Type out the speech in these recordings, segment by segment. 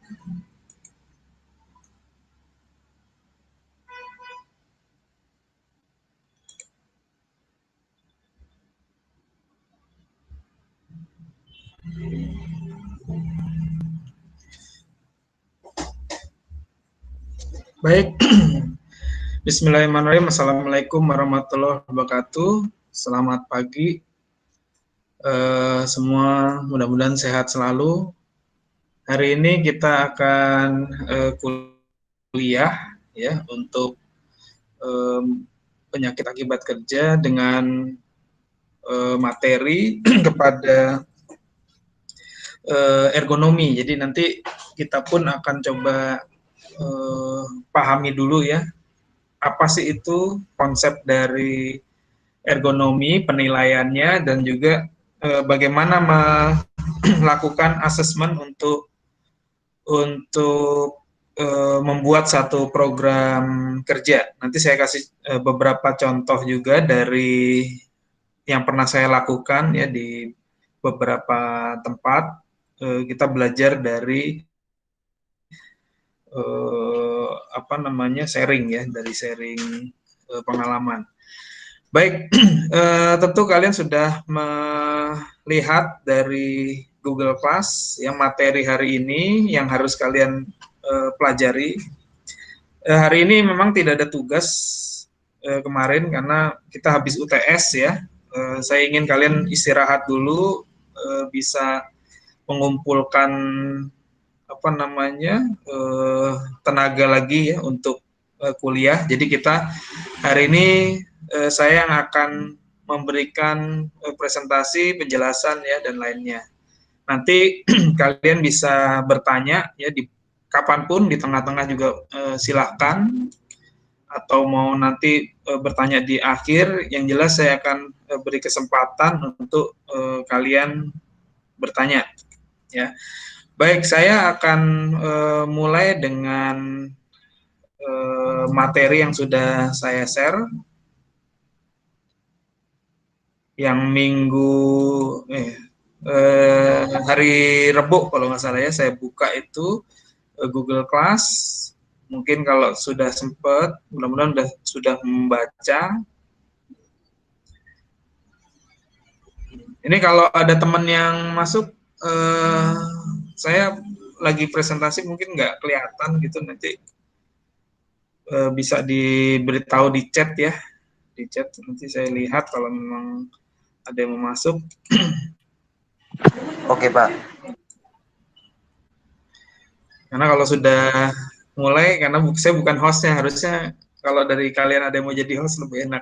Baik, Bismillahirrahmanirrahim. Assalamualaikum warahmatullahi wabarakatuh. Selamat pagi semua, mudah-mudahan sehat selalu. Hari ini kita akan kuliah ya untuk penyakit akibat kerja dengan materi kepada ergonomi. Jadi nanti kita pun akan coba pahami dulu ya, apa sih itu konsep dari ergonomi, penilaiannya, dan juga bagaimana melakukan asesmen untuk membuat satu program kerja. Nanti saya kasih beberapa contoh juga dari yang pernah saya lakukan ya di beberapa tempat. Kita belajar dari sharing ya, dari sharing pengalaman. Baik, tentu kalian sudah melihat dari Google Class yang materi hari ini yang harus kalian pelajari. Hari ini memang tidak ada tugas kemarin karena kita habis UTS ya. Saya ingin kalian istirahat dulu, bisa mengumpulkan tenaga lagi ya untuk kuliah. Jadi kita hari ini saya yang akan memberikan presentasi, penjelasan ya dan lainnya. Nanti kalian bisa bertanya ya di kapanpun, di tengah-tengah juga silahkan, atau mau nanti bertanya di akhir. Yang jelas saya akan beri kesempatan untuk kalian bertanya ya. Baik, saya akan mulai dengan materi yang sudah saya share. Yang hari Rabu kalau nggak salah ya, saya buka itu Google Class. Mungkin kalau sudah sempat, mudah-mudahan sudah membaca. Ini kalau ada teman yang masuk, saya lagi presentasi mungkin nggak kelihatan gitu, nanti bisa diberitahu di chat ya, di chat nanti saya lihat kalau memang ada yang mau masuk. Oke, Pak. Karena kalau sudah mulai, karena saya bukan hostnya, harusnya kalau dari kalian ada yang mau jadi host lebih enak.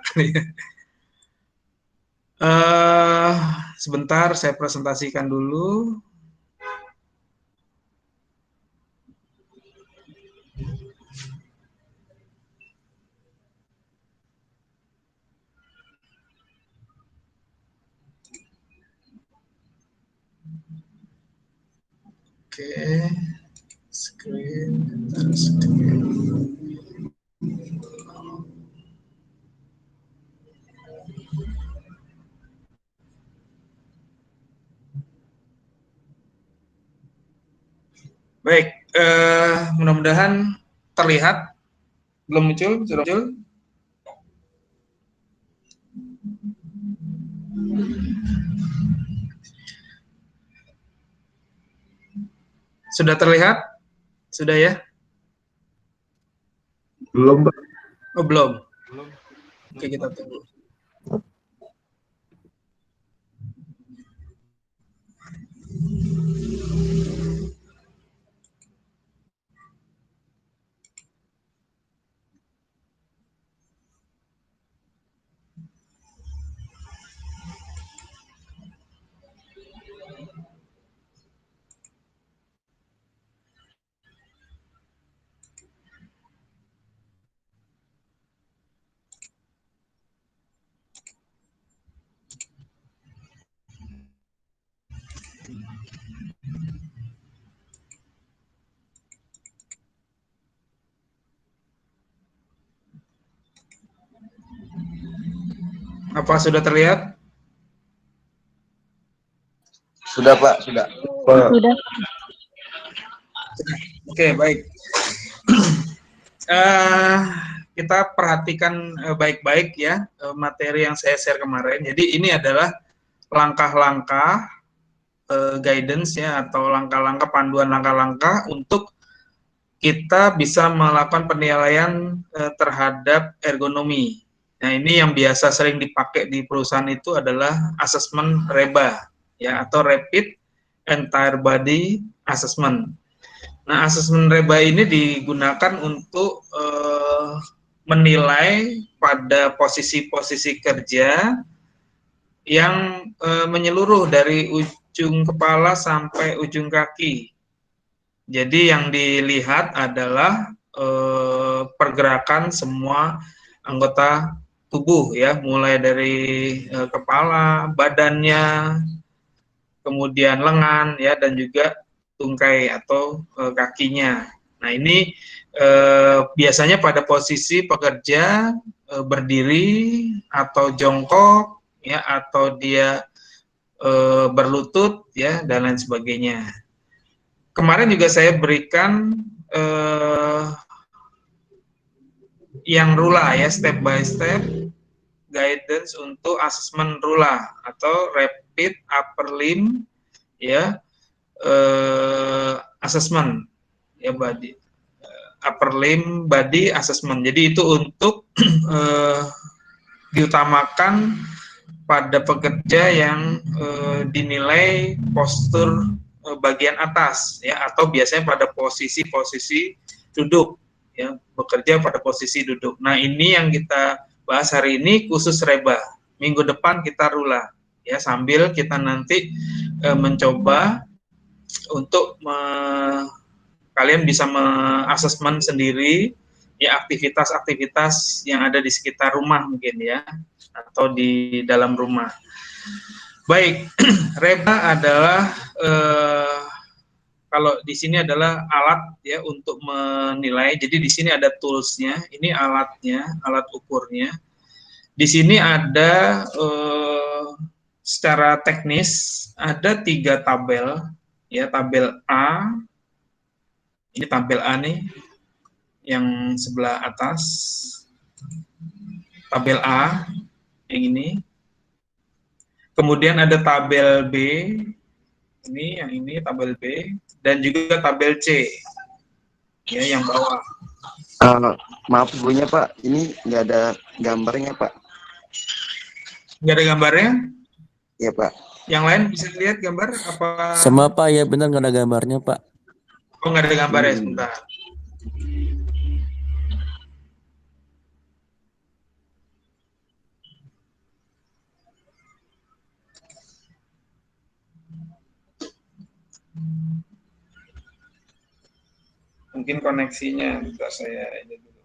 Sebentar saya presentasikan dulu. Oke, screen. Baik, mudah-mudahan terlihat. Belum muncul? Sudah muncul? Sudah terlihat? Sudah ya? Belum, Pak. Oh, belum. Oke, kita tunggu. Apa sudah terlihat? Sudah, Pak. Sudah. Sudah. Oke, baik. Eh, kita perhatikan baik-baik ya materi yang saya share kemarin. Jadi ini adalah langkah-langkah guidance ya atau langkah-langkah panduan langkah-langkah untuk kita bisa melakukan penilaian terhadap ergonomi. Nah, ini yang biasa sering dipakai di perusahaan itu adalah asesmen REBA ya atau Rapid Entire Body Assessment. Nah, asesmen REBA ini digunakan untuk menilai pada posisi-posisi kerja yang menyeluruh dari ujung kepala sampai ujung kaki. Jadi yang dilihat adalah pergerakan semua anggota tubuh ya, mulai dari kepala, badannya, kemudian lengan ya dan juga tungkai atau kakinya. Nah, ini biasanya pada posisi pekerja berdiri atau jongkok ya atau dia berlutut ya dan lain sebagainya. Kemarin juga saya berikan yang RULA ya, step by step guidance untuk asesmen RULA atau Rapid Upper Limb ya assessment ya body upper limb body assessment. Jadi itu untuk diutamakan pada pekerja yang dinilai postur bagian atas ya atau biasanya pada posisi-posisi duduk ya bekerja pada posisi duduk. Nah, ini yang kita bahas hari ini khusus reba. Minggu depan kita rula ya sambil kita nanti mencoba untuk kalian bisa mengasesmen sendiri ya aktivitas-aktivitas yang ada di sekitar rumah mungkin ya atau di dalam rumah. Baik, reba adalah kalau di sini adalah alat ya untuk menilai. Jadi di sini ada toolsnya, ini alatnya, alat ukurnya. Di sini ada secara teknis ada 3 tabel ya, tabel A. Ini tabel A nih yang sebelah atas. Tabel A yang ini. Kemudian ada tabel B, ini yang ini tabel B, dan juga tabel C, ya yang bawah. Maaf sebelumnya Pak, ini nggak ada gambarnya Pak. Nggak ada gambarnya? Iya Pak. Yang lain bisa lihat gambar apa? Sama Pak, ya benar nggak ada gambarnya Pak. Oh, nggak ada gambarnya, sebentar. Mungkin koneksinya bisa saya ini dulu.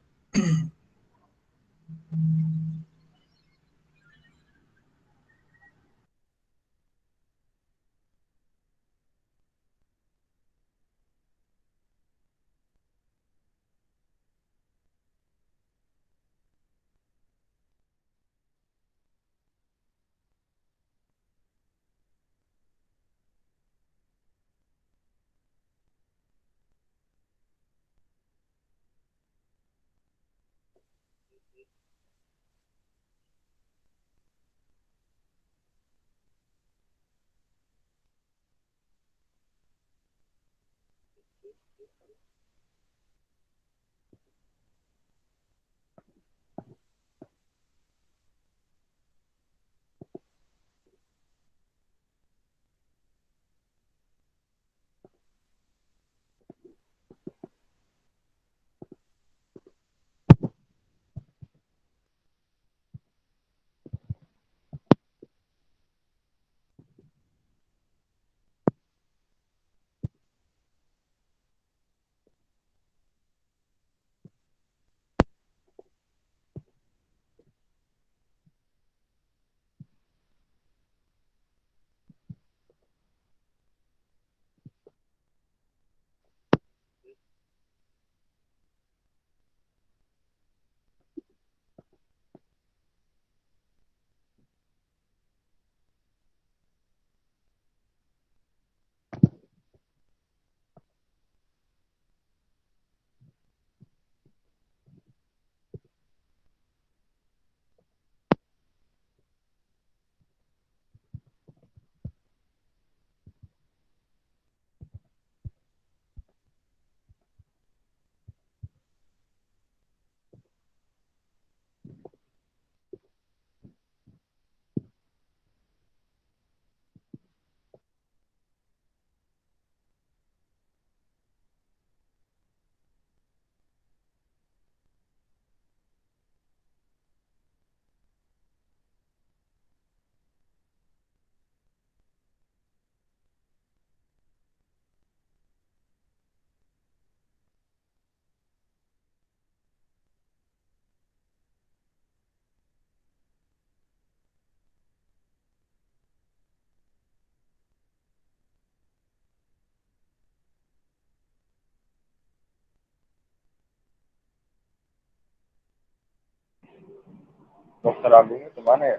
Dokter Agungnya kemana ya?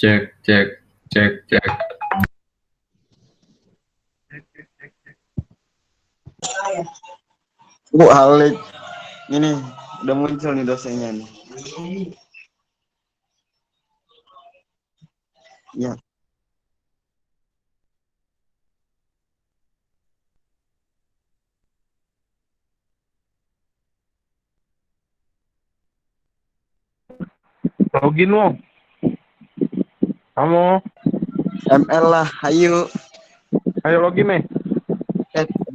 Cek, cek, cek, cek. Alik. Ini udah muncul nih dosennya nih. Ya. Login lo. Kamu, ML lah, ayo. ayo login nih.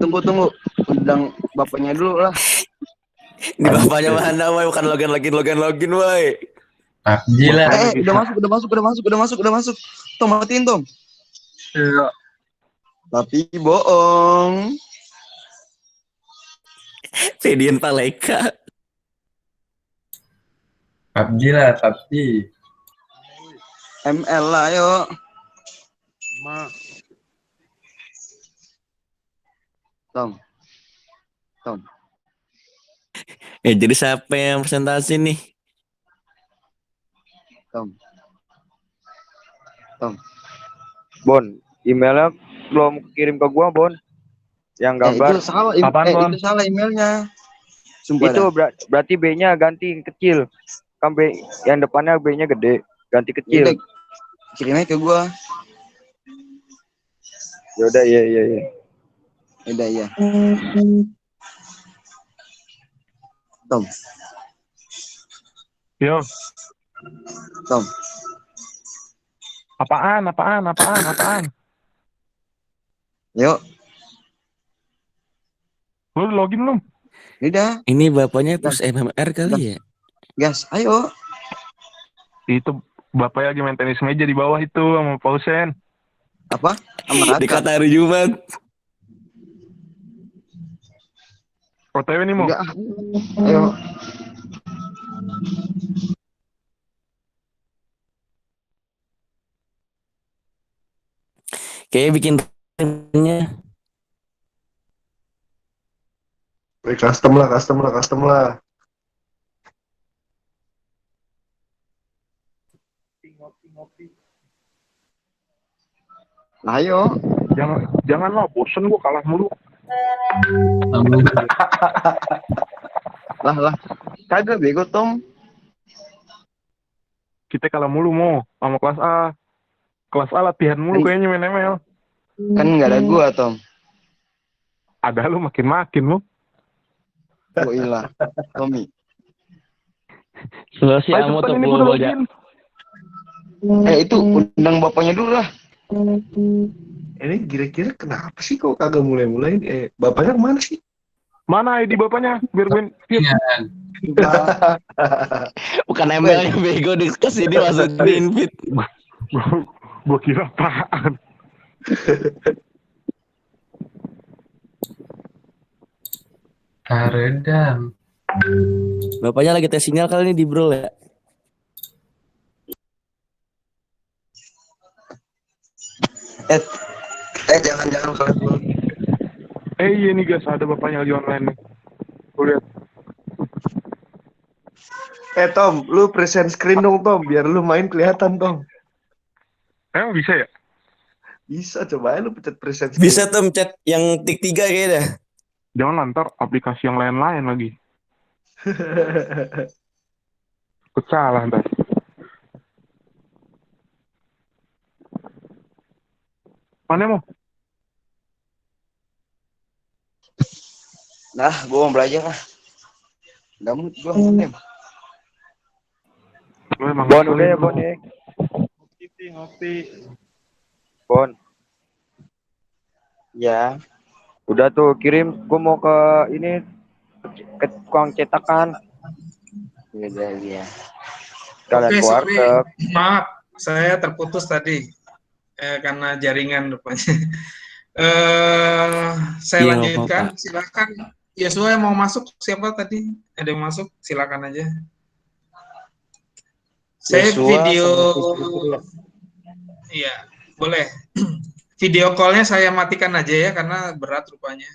Tunggu. Undang bapaknya dulu lah. Di bapaknya mana, woi? Bukan login, woi. PUBG lah. Udah masuk. Tom, matiin, Tom. Iya. Tapi bohong. Fedian Paleka. PUBG lah, PUBG. ML lah, ayo. Tom. Jadi siapa yang presentasi nih? Tom. Bon, emailnya belum kirim ke gua, Bon. Yang gambar. Itu salah, Apaan, Bon? itu salah emailnya. Sumpah Itu dah. berarti B-nya ganti kecil. Kan B yang depannya B-nya gede, ganti kecil. Yaudah, kirimnya ke gua. Yaudah, iya. Udah ya. Tom. Yo. Tom. Apaan? Yuk. Lu login belum? Udah. Ini bapaknya push MMR kali ya? Gas, ayo. Itu bapaknya lagi main tenis meja di bawah itu sama Pausen. Apa? Sama Dekat Raka. hari Jumat. OTW nih mau. Udah. Ayo. Kayaknya bikin timnya. Custom lah. Ayo. Jangan lah, bosen gua kalah mulu. Lah. Kagak bego, Tom. Kita kalah mulu mau sama kelas A. Kelas A latihan mulu kayaknya main ML. Kan enggak ada gua, Tom. Ada lu makin lu. Oh ilah. Tommy. Sebelah si Ayo Amo cepetan tuh ini gua udah gua login. Itu undang bapaknya dulu lah. Ini kira-kira kenapa sih kok kagak mulai? Bapaknya kemana sih? Mana ID bapaknya? Biar gue fit. Bukan ML yang bego di kesini masukin invite. Gua kira apaan. Redam. Bapaknya lagi tes sinyal kali ini di bro ya. Jangan kalau Iya nih guys, ada bapaknya lagi online nih. Gue lihat. Tom, lu present screen dong Tom, biar lu main kelihatan Tom. Emang bisa ya? Bisa, coba aja lu pencet present screen. Bisa Tom chat yang tik 3 kayaknya. Jangan lantar aplikasi yang lain-lain lagi. Salah ntar. Mana mau? Nah, gua mau belajar lah. Gua game. Bon, udah ya Bon ya. Ngopi. Bon. Ya. Udah tuh kirim, gua mau ke ini ke tukang cetakan. Iya. Kalian Oke, keluar sorry. ke Maaf, saya terputus tadi karena jaringan rupanya. Saya Iya, lanjutkan, apa-apa. silakan. Yosua yang mau masuk, siapa tadi? Ada yang masuk, silakan aja. Saya Yosua video, sama Fitri ya. iya, boleh. Video call-nya saya matikan aja ya, karena berat rupanya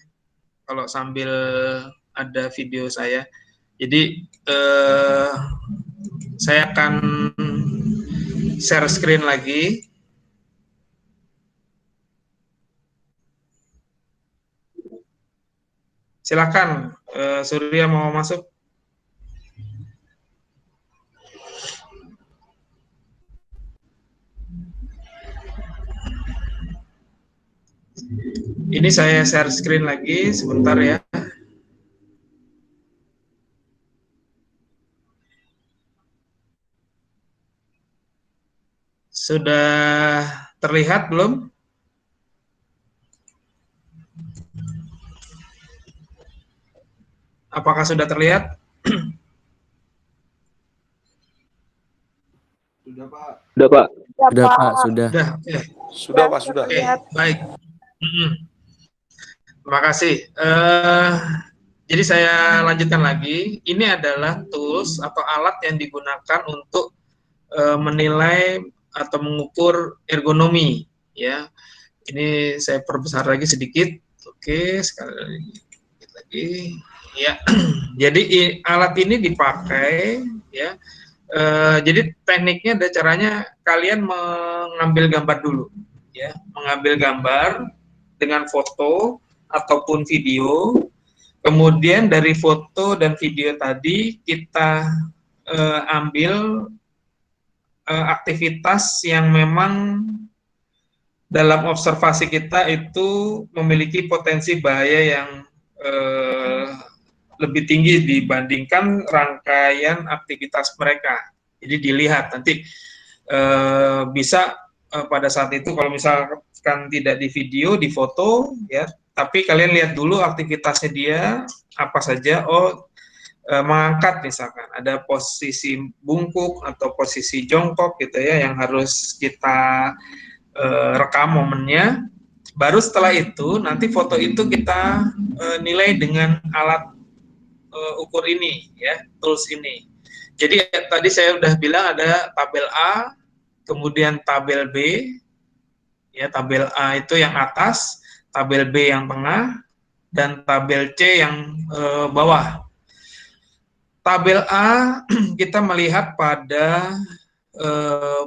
kalau sambil ada video saya. Jadi saya akan share screen lagi. Silakan, Surya mau masuk. Ini saya share screen lagi sebentar ya. Sudah terlihat belum? Apakah sudah terlihat? Sudah, Pak. Sudah Pak, sudah. Sudah. Oke. Sudah, Pak, sudah. Oke, baik. Terima kasih. Jadi saya lanjutkan lagi. Ini adalah tools atau alat yang digunakan untuk menilai atau mengukur ergonomi. Ya, ini saya perbesar lagi sedikit. Oke, sekali lagi. Ya, jadi alat ini dipakai. Ya. Jadi tekniknya ada caranya kalian mengambil gambar dulu, ya, mengambil gambar dengan foto ataupun video. Kemudian dari foto dan video tadi kita ambil aktivitas yang memang dalam observasi kita itu memiliki potensi bahaya yang lebih tinggi dibandingkan rangkaian aktivitas mereka. Jadi dilihat nanti bisa pada saat itu kalau misalkan tidak di video, di foto, ya. Tapi kalian lihat dulu aktivitasnya dia apa saja. Oh, mengangkat misalkan ada posisi bungkuk atau posisi jongkok gitu ya yang harus kita rekam momennya. Baru setelah itu nanti foto itu kita nilai dengan alat ukur ini ya, tools ini. Jadi tadi saya sudah bilang ada tabel A, kemudian tabel B. Ya, tabel A itu yang atas, tabel B yang tengah, dan tabel C yang bawah. Tabel A kita melihat pada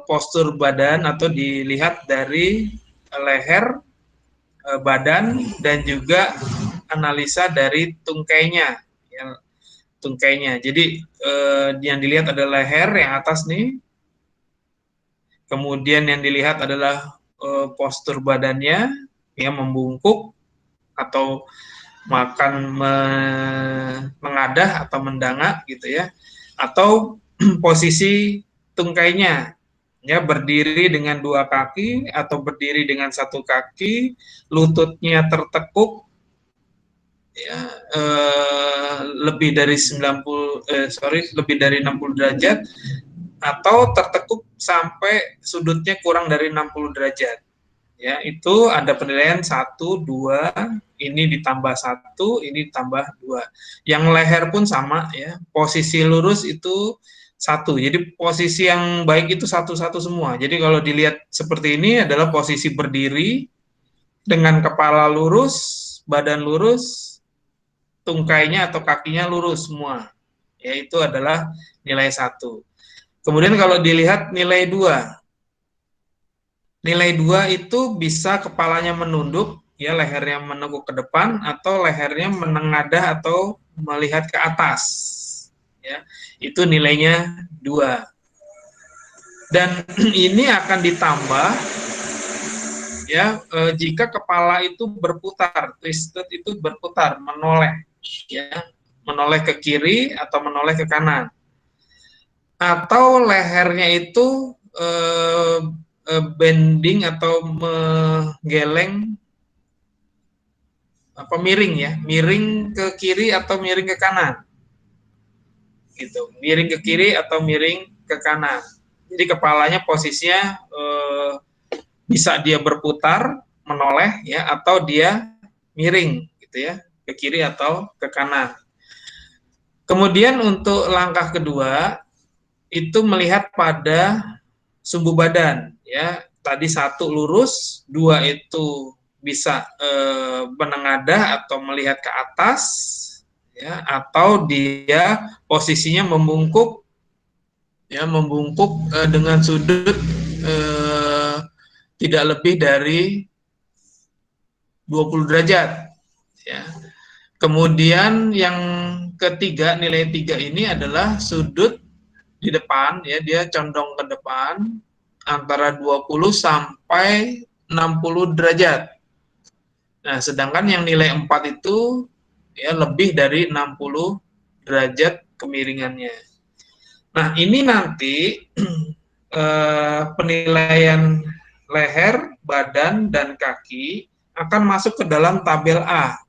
postur badan atau dilihat dari leher, badan, dan juga analisa dari tungkainya. Ya, tungkainya. Jadi yang dilihat adalah leher yang atas nih. Kemudian yang dilihat adalah postur badannya, ya, membungkuk atau makan mengadah atau mendangak gitu ya. Atau posisi tungkainya, ya, berdiri dengan dua kaki atau berdiri dengan satu kaki, lututnya tertekuk, ya, lebih dari 60 derajat atau tertekuk sampai sudutnya kurang dari 60 derajat. Ya, itu ada penilaian 1, 2, ini ditambah 1, ini ditambah 2. Yang leher pun sama ya. Posisi lurus itu 1. Jadi posisi yang baik itu 1-1 semua. Jadi kalau dilihat seperti ini adalah posisi berdiri dengan kepala lurus, badan lurus, tungkainya atau kakinya lurus semua. Ya, itu adalah nilai 1. Kemudian kalau dilihat nilai 2. Nilai 2 itu bisa kepalanya menunduk, ya, lehernya meneguk ke depan, atau lehernya menengadah atau melihat ke atas. Ya, itu nilainya 2. Dan ini akan ditambah, ya, jika kepala itu berputar, twisted itu berputar, menoleh, ya, menoleh ke kiri atau menoleh ke kanan, atau lehernya itu bending atau menggeleng, apa, miring ya, miring ke kiri atau miring ke kanan, gitu, miring ke kiri atau miring ke kanan. Jadi kepalanya posisinya bisa dia berputar, menoleh, ya, atau dia miring, gitu ya, ke kiri atau ke kanan. Kemudian untuk langkah kedua itu melihat pada sumbu badan, ya, tadi 1 lurus, 2 itu bisa menengadah atau melihat ke atas, ya, atau dia posisinya membungkuk, ya, membungkuk dengan sudut tidak lebih dari 20 derajat, ya. Kemudian yang ketiga, nilai 3 ini adalah sudut di depan, ya, dia condong ke depan antara 20 sampai 60 derajat. Nah, sedangkan yang nilai 4 itu, ya, lebih dari 60 derajat kemiringannya. Nah, ini nanti penilaian leher, badan, dan kaki akan masuk ke dalam tabel A.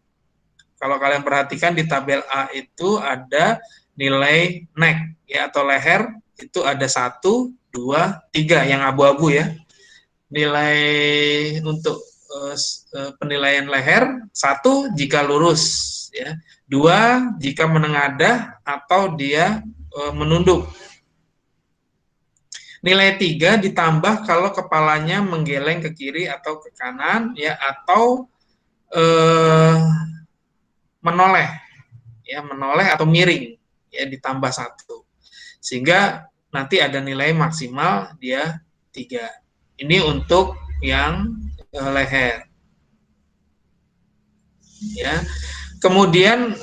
Kalau kalian perhatikan di tabel A itu ada nilai neck, ya, atau leher, itu ada 1, 2, 3 yang abu-abu, ya. Nilai untuk penilaian leher, 1 jika lurus, ya. 2 jika menengadah atau dia menunduk. Nilai 3 ditambah kalau kepalanya menggeleng ke kiri atau ke kanan, ya, atau menoleh, ya, menoleh atau miring, ya, ditambah 1. Sehingga nanti ada nilai maksimal dia 3. Ini untuk yang leher, ya. Kemudian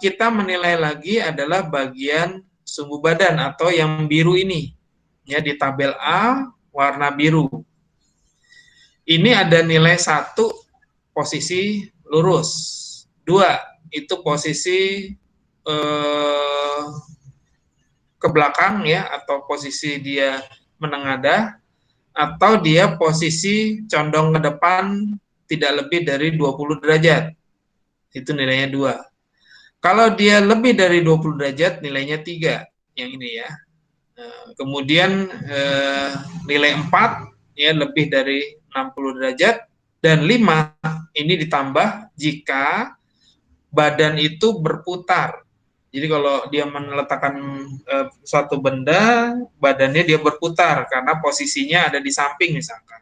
kita menilai lagi adalah bagian sumbu badan atau yang biru ini, ya, di tabel A warna biru. Ini ada nilai 1 posisi lurus, 2 itu posisi ke belakang, ya, atau posisi dia menengadah, atau dia posisi condong ke depan tidak lebih dari 20 derajat. Itu nilainya 2. Kalau dia lebih dari 20 derajat, nilainya 3. Yang ini, ya. Kemudian nilai 4, ya, lebih dari 60 derajat. Dan 5, ini ditambah jika badan itu berputar. Jadi kalau dia meletakkan suatu benda, badannya dia berputar karena posisinya ada di samping misalkan,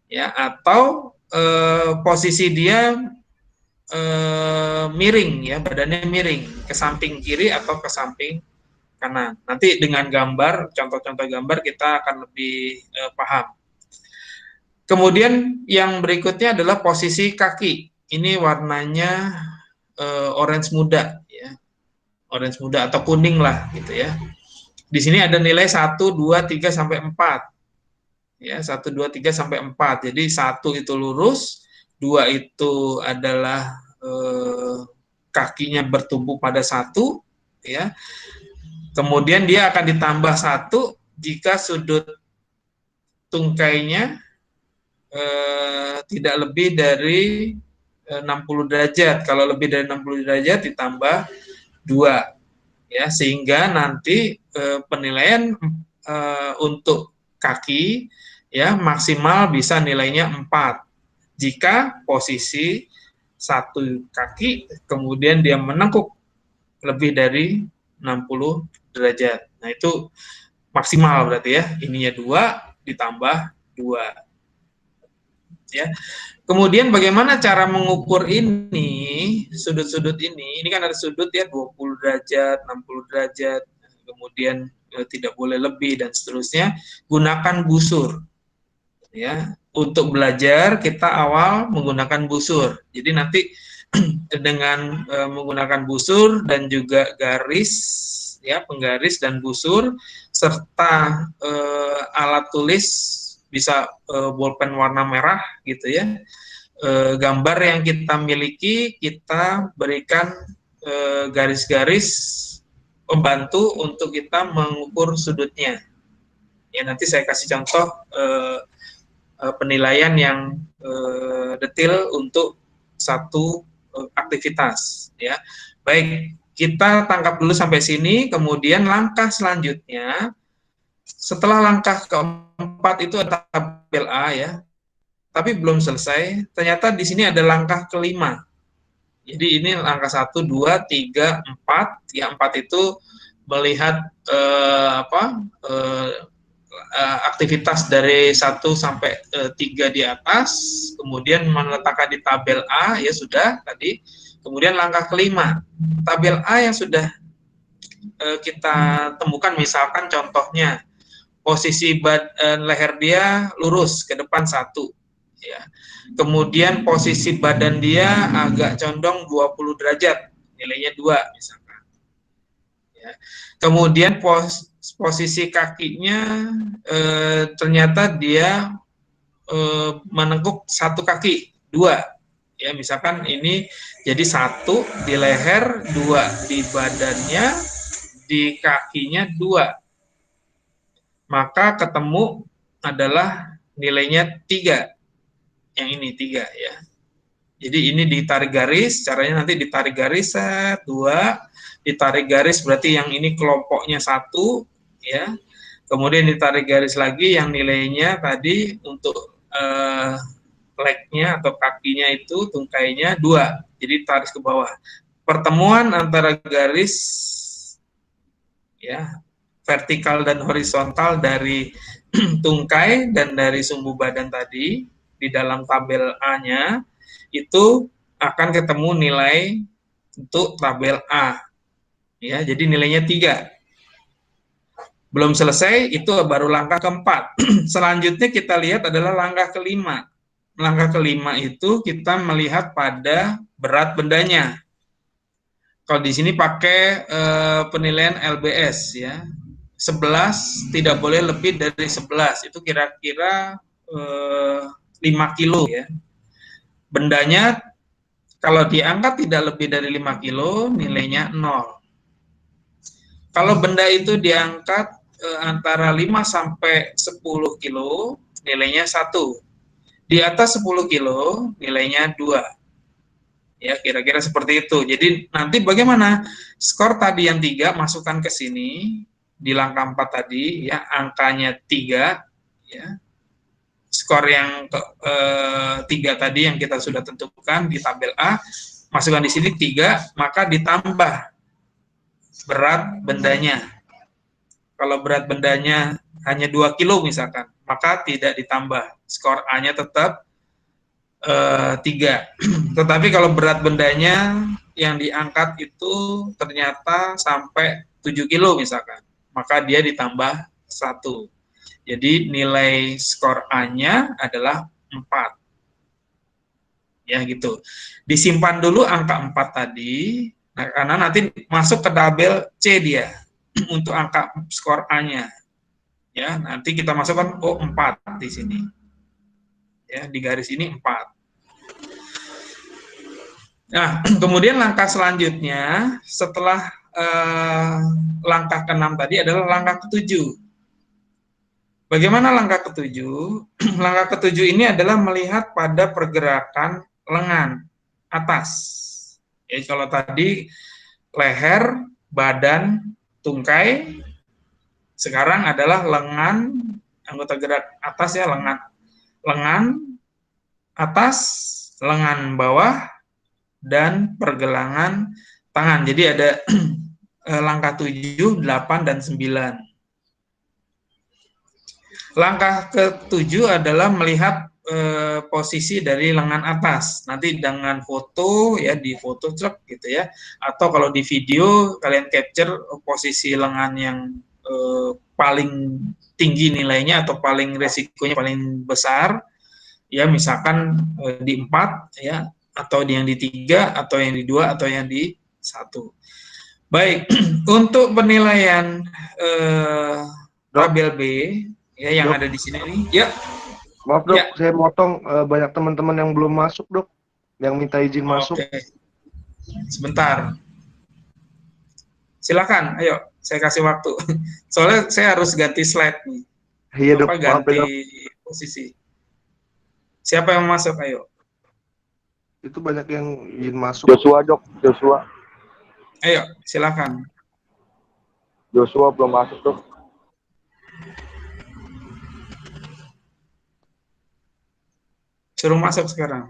ya, atau posisi dia miring, ya, badannya miring ke samping kiri atau ke samping kanan. Nanti dengan gambar, contoh-contoh gambar kita akan lebih paham. Kemudian yang berikutnya adalah posisi kaki. Ini warnanya orange muda, ya, orange muda atau kuning lah, gitu, ya. Di sini ada nilai 1, 2, 3 sampai 4. Ya, 1, 2, 3 sampai 4. Jadi 1 itu lurus, 2 itu adalah kakinya bertumpu pada 1, ya. Kemudian dia akan ditambah 1 jika sudut tungkainya tidak lebih dari 60 derajat. Kalau lebih dari 60 derajat ditambah 2, ya, sehingga nanti penilaian untuk kaki, ya, maksimal bisa nilainya 4 jika posisi 1 kaki kemudian dia menekuk lebih dari 60 derajat. Nah, itu maksimal berarti, ya. Ininya 2 ditambah 2. Ya. Kemudian bagaimana cara mengukur ini, sudut-sudut ini? Ini kan ada sudut, ya, 20 derajat, 60 derajat, kemudian tidak boleh lebih dan seterusnya. Gunakan busur. Ya, untuk belajar kita awal menggunakan busur. Jadi nanti dengan menggunakan busur dan juga garis, ya, penggaris dan busur serta alat tulis, bisa bolpen warna merah, gitu, ya. Gambar yang kita miliki kita berikan garis-garis pembantu untuk kita mengukur sudutnya. Ya, nanti saya kasih contoh penilaian yang detail untuk satu aktivitas, ya. Baik, kita tangkap dulu sampai sini. Kemudian langkah selanjutnya, setelah langkah keempat itu ada tabel A, ya, tapi belum selesai. Ternyata di sini ada langkah kelima. Jadi ini langkah 1, 2, 3, 4. Ya, 4 itu melihat aktivitas dari 1 sampai 3 di atas, kemudian meletakkan di tabel A, ya sudah tadi. Kemudian langkah kelima, tabel A yang sudah kita temukan, misalkan contohnya posisi leher dia lurus ke depan 1, ya. Kemudian posisi badan dia agak condong 20 derajat, nilainya 2 misalkan. Ya. Kemudian posisi kakinya ternyata dia menekuk 1 kaki, 2. Ya, misalkan ini jadi 1 di leher, 2 di badannya, di kakinya 2. Maka ketemu adalah nilainya 3. Yang ini 3 ya. Jadi ini ditarik garis, caranya nanti ditarik garis 2, ditarik garis berarti yang ini kelompoknya 1 ya. Kemudian ditarik garis lagi yang nilainya tadi untuk legnya atau kakinya itu tungkainya 2. Jadi tarik ke bawah. Pertemuan antara garis ya vertikal dan horizontal dari tungkai dan dari sumbu badan tadi di dalam tabel A-nya itu akan ketemu nilai untuk tabel A. Ya, jadi nilainya 3. Belum selesai, itu baru langkah keempat. Selanjutnya kita lihat adalah langkah kelima. Langkah kelima itu kita melihat pada berat bendanya. Kalau di sini pakai penilaian LBS ya. 11 tidak boleh lebih dari 11. Itu kira-kira 5 kilo ya. Bendanya kalau diangkat tidak lebih dari 5 kilo, nilainya 0. Kalau benda itu diangkat antara 5 sampai 10 kilo, nilainya 1. Di atas 10 kilo, nilainya 2. Ya, kira-kira seperti itu. Jadi nanti bagaimana? Skor tadi yang 3, masukkan ke sini, di langkah 4 tadi, ya, angkanya 3, ya. Skor yang 3 tadi yang kita sudah tentukan di tabel A, masukkan di sini 3, maka ditambah berat bendanya. Kalau berat bendanya hanya 2 kilo misalkan, maka tidak ditambah. Skor A-nya tetap 3. Tetapi kalau berat bendanya yang diangkat itu ternyata sampai 7 kilo misalkan, maka dia ditambah 1. Jadi nilai skor A-nya adalah 4. Ya gitu. Disimpan dulu angka 4 tadi, nah, karena nanti masuk ke tabel C dia untuk angka skor A-nya. Ya, nanti kita masukkan 4 di sini. Ya, di garis ini 4. Nah, kemudian langkah selanjutnya setelah langkah ke-6 tadi adalah langkah ke-7. Bagaimana langkah ke-7? Langkah ke-7 ini adalah melihat pada pergerakan lengan atas. Jadi kalau tadi leher, badan, tungkai, sekarang adalah lengan, anggota gerak atas ya, lengan atas, lengan bawah, dan pergelangan tangan. Jadi ada langkah 7, 8, dan 9. Langkah ke-7 adalah melihat posisi dari lengan atas. Nanti dengan foto ya, di foto truk gitu ya. Atau kalau di video kalian capture posisi lengan yang paling tinggi nilainya atau paling resikonya paling besar. Ya, misalkan di 4 ya, atau yang di 3 atau yang di 2 atau yang di 1. Baik, untuk penilaian tabel B ya yang Dok. ada di sini nih. Ya. Maaf dok, Ya. saya motong, banyak teman-teman yang belum masuk dok, yang minta izin masuk. Oke. Sebentar. Silakan, ayo saya kasih waktu. Soalnya saya harus ganti slide nih. Iya dok, maaf ya Ganti dok. posisi. Siapa yang masuk, ayo. Itu banyak yang izin masuk. Joshua dok, Joshua. Ayo, silakan. Joshua belum masuk dok. Suruh masuk sekarang.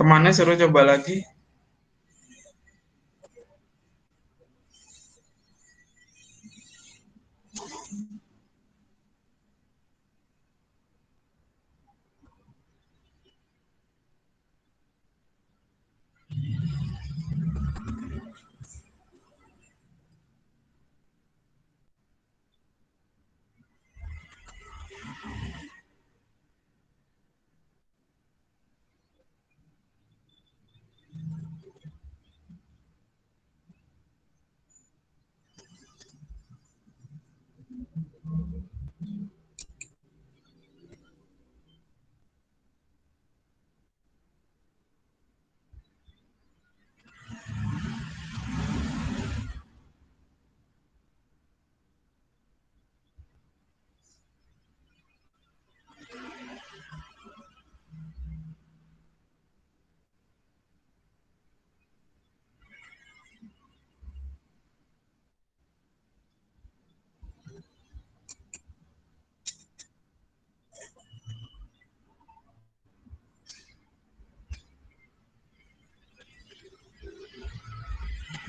Temannya suruh coba lagi.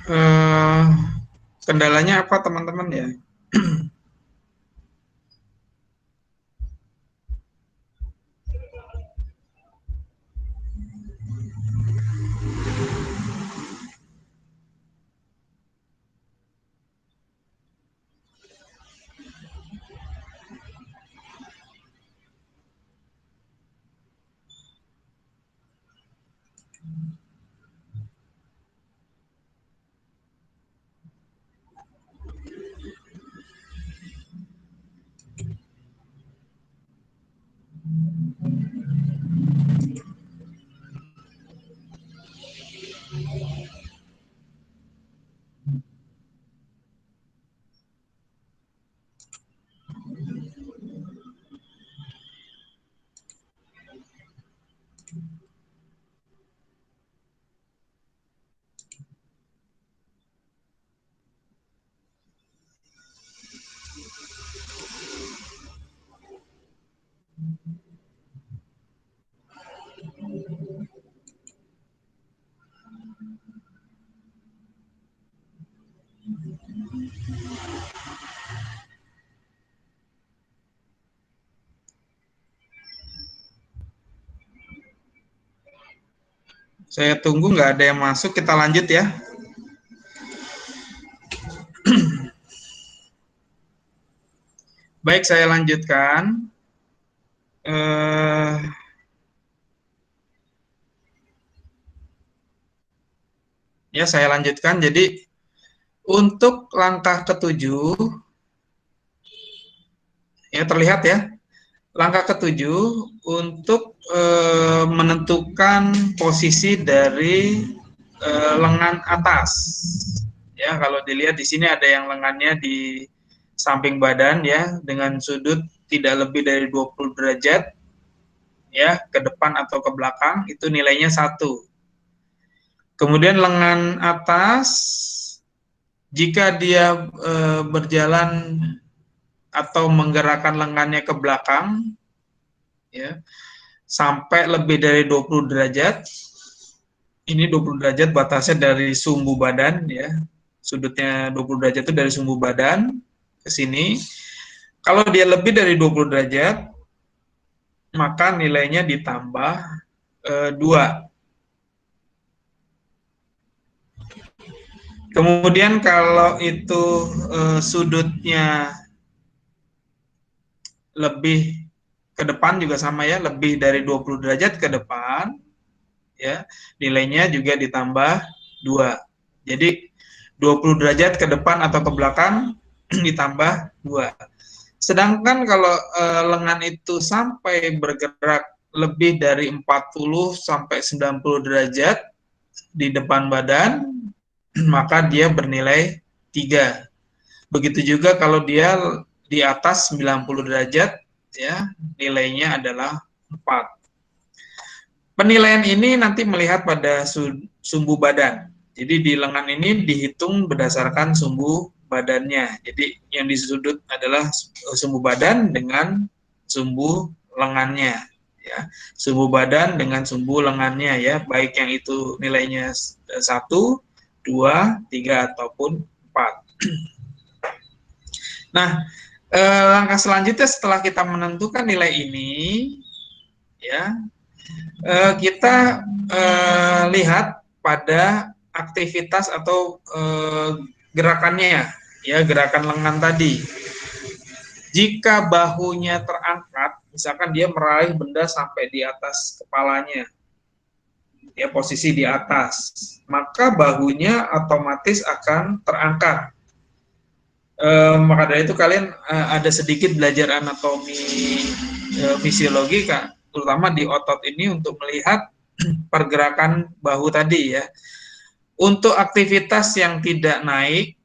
Eh, Kendalanya apa teman-teman ya? Saya tunggu nggak ada yang masuk, kita lanjut ya. Baik, saya lanjutkan. Ya, saya lanjutkan. Jadi, untuk langkah ketujuh, ya terlihat ya, langkah ketujuh untuk menentukan posisi dari lengan atas. Ya, kalau dilihat di sini ada yang lengannya di samping badan ya, dengan sudut tidak lebih dari 20 derajat ya, ke depan atau ke belakang, itu nilainya 1. Kemudian lengan atas, jika dia berjalan atau menggerakkan lengannya ke belakang, ya, sampai lebih dari 20 derajat, ini 20 derajat batasnya dari sumbu badan, ya, sudutnya 20 derajat itu dari sumbu badan ke sini. Kalau dia lebih dari 20 derajat, maka nilainya ditambah 2. Kemudian kalau itu sudutnya lebih ke depan juga sama ya, lebih dari 20 derajat ke depan, ya, nilainya juga ditambah 2. Jadi 20 derajat ke depan atau ke belakang ditambah 2. Sedangkan kalau lengan itu sampai bergerak lebih dari 40 sampai 90 derajat di depan badan, maka dia bernilai 3. Begitu juga kalau dia di atas 90 derajat, ya, nilainya adalah 4. Penilaian ini nanti melihat pada sumbu badan. Jadi di lengan ini dihitung berdasarkan sumbu badannya. Jadi yang di sudut adalah sumbu badan dengan sumbu lengannya. ya, sumbu badan dengan sumbu lengannya ya, baik yang itu nilainya 1, 2, 3 ataupun 4. Nah, langkah selanjutnya setelah kita menentukan nilai ini, ya, kita lihat pada aktivitas atau gerakannya, ya, gerakan lengan tadi. Jika bahunya terangkat, misalkan dia meraih benda sampai di atas kepalanya, ya, posisi di atas, maka bahunya otomatis akan terangkat. Maka dari itu kalian ada sedikit belajar anatomi fisiologi, Kak, terutama di otot ini untuk melihat pergerakan bahu tadi ya. Untuk aktivitas yang tidak naik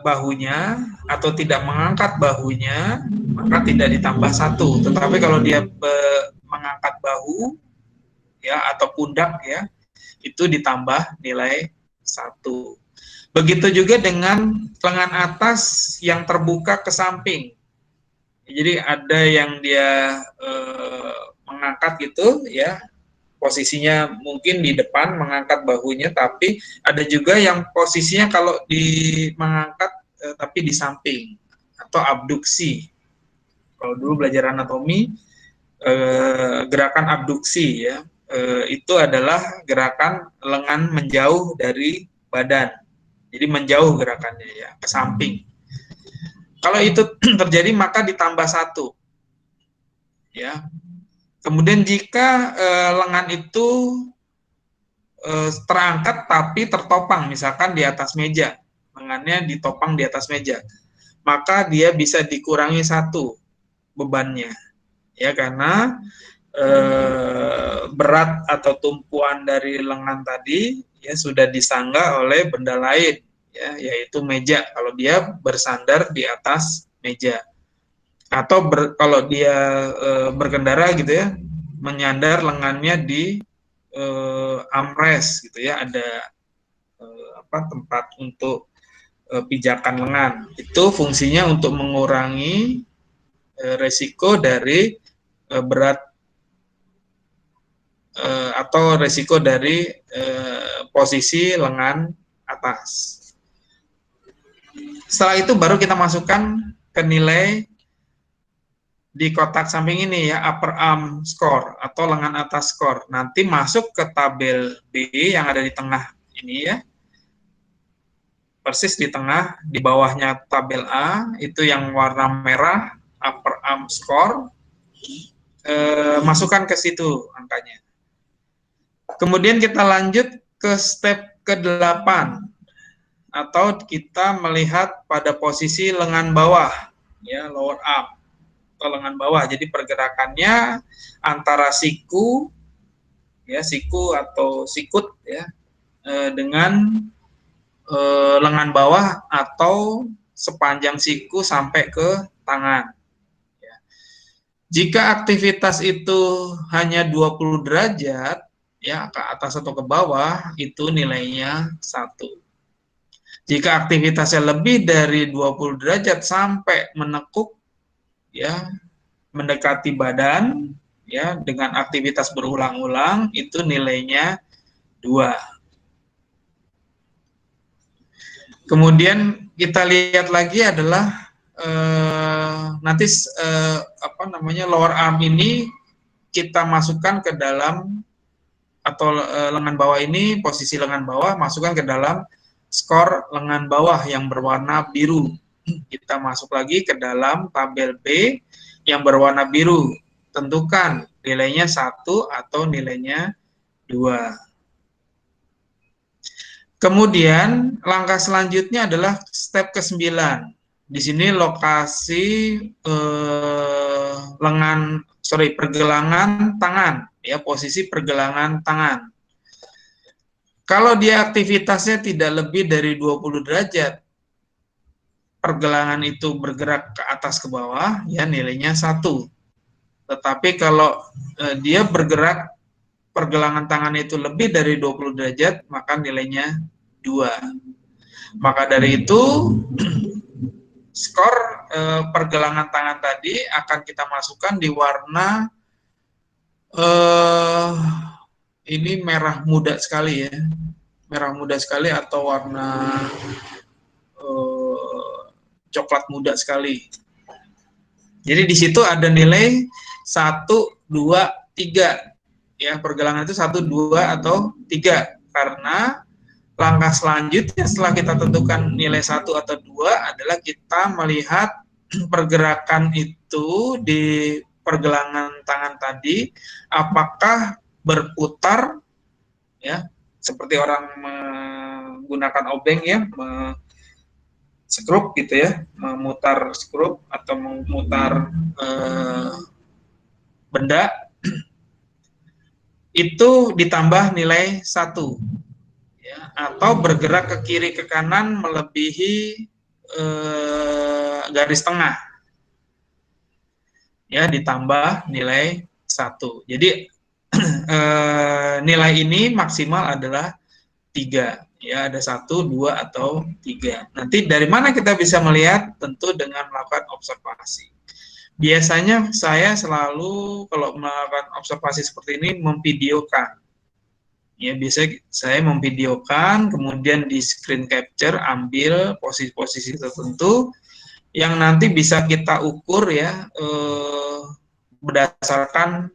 bahunya atau tidak mengangkat bahunya, maka tidak ditambah 1. Tetapi kalau dia mengangkat bahu ya atau pundak ya, itu ditambah nilai 1. Begitu juga dengan lengan atas yang terbuka ke samping. Jadi ada yang dia mengangkat gitu ya, posisinya mungkin di depan mengangkat bahunya, tapi ada juga yang posisinya kalau mengangkat tapi di samping atau abduksi. Kalau dulu belajar anatomi, gerakan abduksi ya, itu adalah gerakan lengan menjauh dari badan. Jadi menjauh gerakannya ya, ke samping. Kalau itu terjadi maka ditambah 1. Ya. Kemudian jika lengan itu terangkat tapi tertopang, misalkan di atas meja, lengannya ditopang di atas meja, maka dia bisa dikurangi 1 bebannya. Ya, karena berat atau tumpuan dari lengan tadi ya sudah disangga oleh benda lain ya, yaitu meja kalau dia bersandar di atas meja, atau kalau dia berkendara gitu ya, menyandar lengannya di armrest gitu ya, ada tempat untuk pijakan lengan. Itu fungsinya untuk mengurangi resiko dari berat atau resiko dari posisi lengan atas. Setelah itu baru kita masukkan ke nilai di kotak samping ini ya, upper arm score atau lengan atas score. Nanti masuk ke tabel B yang ada di tengah ini ya. Persis di tengah, di bawahnya tabel A, itu yang warna merah, upper arm score. Masukkan ke situ angkanya. Kemudian kita lanjut ke step ke-8, atau kita melihat pada posisi lengan bawah, ya, lower arm atau lengan bawah. Jadi pergerakannya antara siku, ya, siku atau sikut, ya, dengan lengan bawah atau sepanjang siku sampai ke tangan. Ya. Jika aktivitas itu hanya 20 derajat, ya, ke atas atau ke bawah, itu nilainya 1. Jika aktivitasnya lebih dari 20 derajat sampai menekuk, ya, mendekati badan, ya, dengan aktivitas berulang-ulang, itu nilainya 2. Kemudian kita lihat lagi adalah nanti lower arm ini kita masukkan ke dalam, atau lengan bawah ini, posisi lengan bawah masukkan ke dalam skor lengan bawah yang berwarna biru. Kita masuk lagi ke dalam tabel B yang berwarna biru. Tentukan nilainya 1 atau nilainya 2. Kemudian langkah selanjutnya adalah step ke-9. Di sini lokasi pergelangan tangan, ya, posisi pergelangan tangan. Kalau dia aktivitasnya tidak lebih dari 20 derajat, pergelangan itu bergerak ke atas ke bawah, ya, nilainya 1. Tetapi kalau dia bergerak, pergelangan tangan itu lebih dari 20 derajat, maka nilainya 2. Maka dari itu skor pergelangan tangan tadi akan kita masukkan di warna eh ini merah muda sekali ya, merah muda sekali atau warna coklat muda sekali. Jadi di situ ada nilai 1, 2, 3. Ya, pergelangan itu 1, 2, atau 3. Karena langkah selanjutnya setelah kita tentukan nilai 1 atau 2 adalah kita melihat pergerakan itu di pergelangan tangan tadi apakah berputar ya seperti orang menggunakan obeng ya, skrup gitu ya, memutar skrup atau memutar benda itu ditambah nilai 1 ya, atau bergerak ke kiri ke kanan melebihi garis tengah ya, ditambah nilai 1. Jadi nilai ini maksimal adalah 3 ya, ada 1, 2, atau 3. Nanti dari mana kita bisa melihat? Tentu dengan melakukan observasi. Biasanya saya selalu kalau melakukan observasi seperti ini memvideokan. Ya, biasanya saya memvideokan, kemudian di screen capture, ambil posisi-posisi tertentu yang nanti bisa kita ukur ya berdasarkan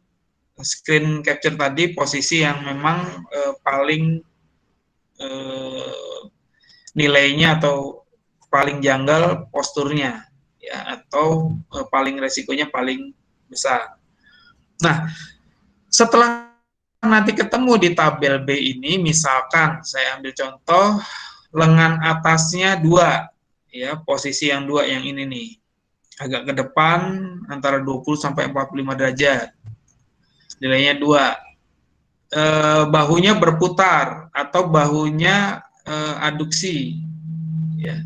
screen capture tadi, posisi yang memang paling nilainya atau paling janggal posturnya ya, atau paling resikonya paling besar. Nah, setelah nanti ketemu di tabel B ini, misalkan saya ambil contoh lengan atasnya 2 ya, posisi yang 2 yang ini nih, agak ke depan antara 20 sampai 45 derajat, nilainya 2. Bahunya berputar atau bahunya aduksi ya,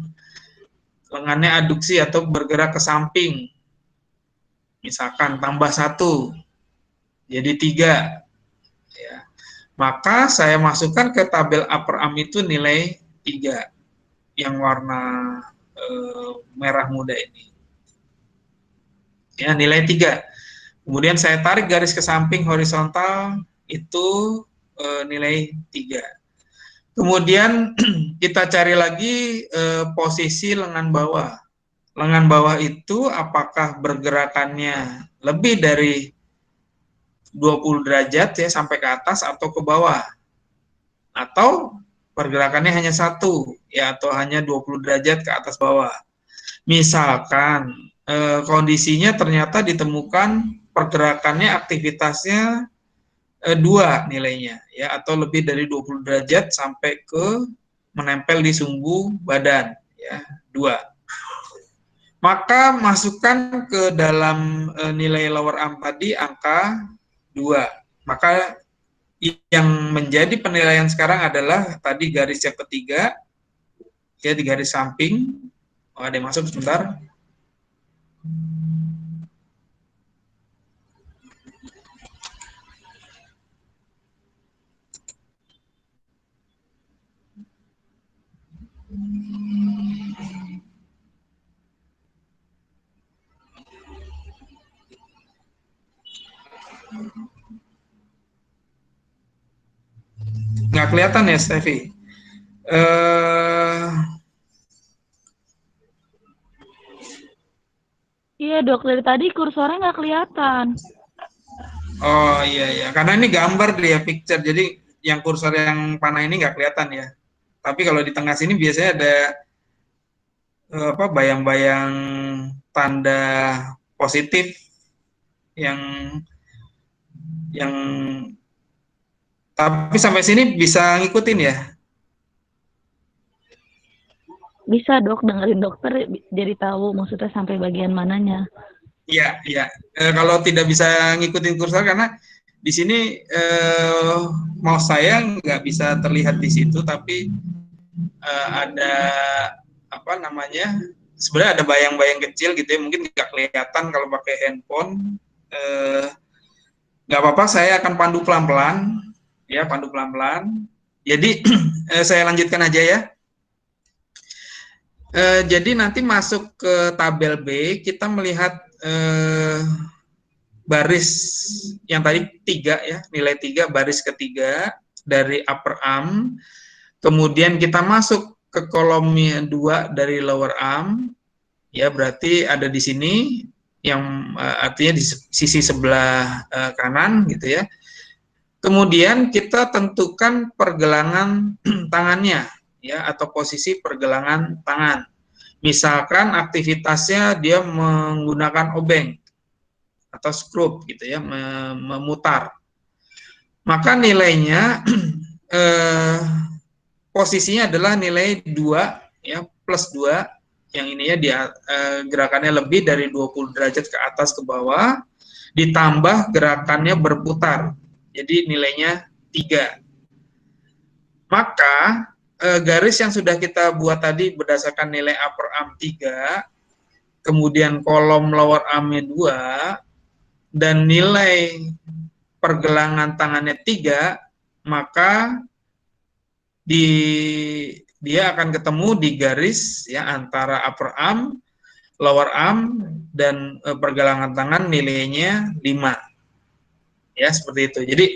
lengannya aduksi atau bergerak ke samping, misalkan tambah 1 jadi 3 ya, maka saya masukkan ke tabel upper arm itu nilai 3 yang warna merah muda ini ya, nilai 3. Kemudian saya tarik garis ke samping horizontal itu nilai 3. Kemudian kita cari lagi posisi lengan bawah. Lengan bawah itu apakah bergerakannya lebih dari 20 derajat ya sampai ke atas atau ke bawah, atau pergerakannya hanya 1 ya, atau hanya 20 derajat ke atas bawah. Misalkan kondisinya ternyata ditemukan pergerakannya, aktivitasnya 2 nilainya ya, atau lebih dari 20 derajat sampai ke menempel di sumbu badan ya, 2. Maka masukkan ke dalam nilai lower arm tadi angka 2. Maka yang menjadi penilaian sekarang adalah tadi garis yang ketiga ya, di garis samping. Oh, ada yang masuk sebentar. Nggak kelihatan ya, Stevi? Iya dok, dari tadi kursornya nggak kelihatan. Oh iya, karena ini gambar dia, picture, jadi yang kursor yang panah ini nggak kelihatan ya. Tapi kalau di tengah sini biasanya ada bayang-bayang tanda positif yang tapi sampai sini bisa ngikutin ya? Bisa dok, dengerin dokter jadi tahu maksudnya sampai bagian mananya. Iya. Kalau tidak bisa ngikutin kursor karena di sini mouse saya nggak bisa terlihat di situ, tapi ada sebenarnya ada bayang-bayang kecil gitu ya, mungkin nggak kelihatan kalau pakai handphone. Nggak apa-apa, saya akan pandu pelan-pelan ya, jadi saya lanjutkan aja ya. Jadi nanti masuk ke tabel B, kita melihat baris yang tadi 3 ya, nilai 3 baris ketiga dari upper arm, kemudian kita masuk ke kolomnya 2 dari lower arm, ya berarti ada di sini yang artinya di sisi sebelah kanan gitu ya. Kemudian kita tentukan pergelangan tangannya ya, atau posisi pergelangan tangan. Misalkan aktivitasnya dia menggunakan obeng atau scrub gitu ya, memutar. Maka nilainya posisinya adalah nilai 2 ya, plus 2, yang ininya dia gerakannya lebih dari 20 derajat ke atas ke bawah, ditambah gerakannya berputar. Jadi nilainya 3. Maka garis yang sudah kita buat tadi berdasarkan nilai upper arm 3, kemudian kolom lower armnya 2, dan nilai pergelangan tangannya 3, maka dia akan ketemu di garis ya antara upper arm, lower arm, dan pergelangan tangan nilainya 5. Ya, seperti itu. Jadi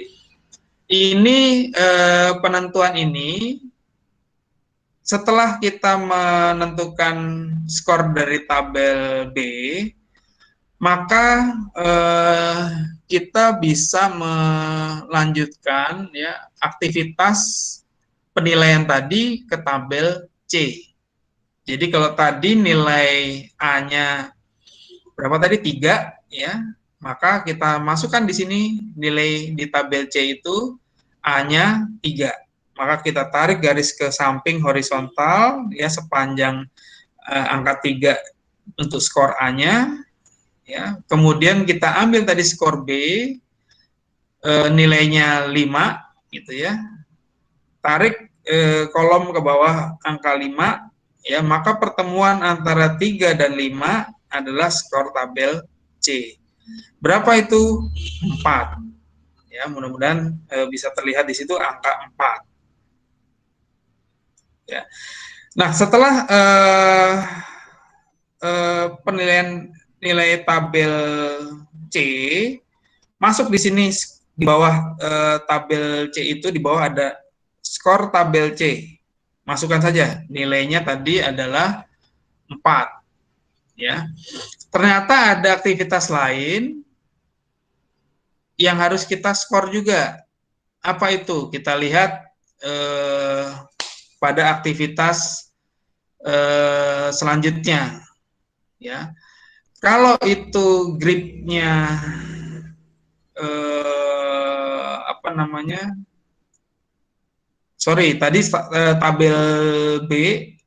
ini penentuan ini setelah kita menentukan skor dari tabel B, maka kita bisa melanjutkan ya aktivitas penilaian tadi ke tabel C. Jadi kalau tadi nilai A-nya berapa tadi? 3 ya. Maka kita masukkan di sini nilai di tabel C itu A-nya 3. Maka kita tarik garis ke samping horizontal ya sepanjang angka 3 untuk skor A-nya ya. Kemudian kita ambil tadi skor B nilainya 5 gitu ya. Tarik kolom ke bawah angka 5 ya, maka pertemuan antara 3 dan 5 adalah skor tabel C. Berapa itu? 4. Ya, mudah-mudahan bisa terlihat di situ angka 4. Ya. Nah, setelah penilaian nilai tabel C, masuk di sini di bawah tabel C itu di bawah ada skor tabel C. Masukkan saja nilainya tadi adalah 4. Ya. Ternyata ada aktivitas lain yang harus kita skor juga. Apa itu? Kita lihat pada aktivitas selanjutnya. Ya, kalau itu gripnya apa namanya? Sorry, tadi tabel B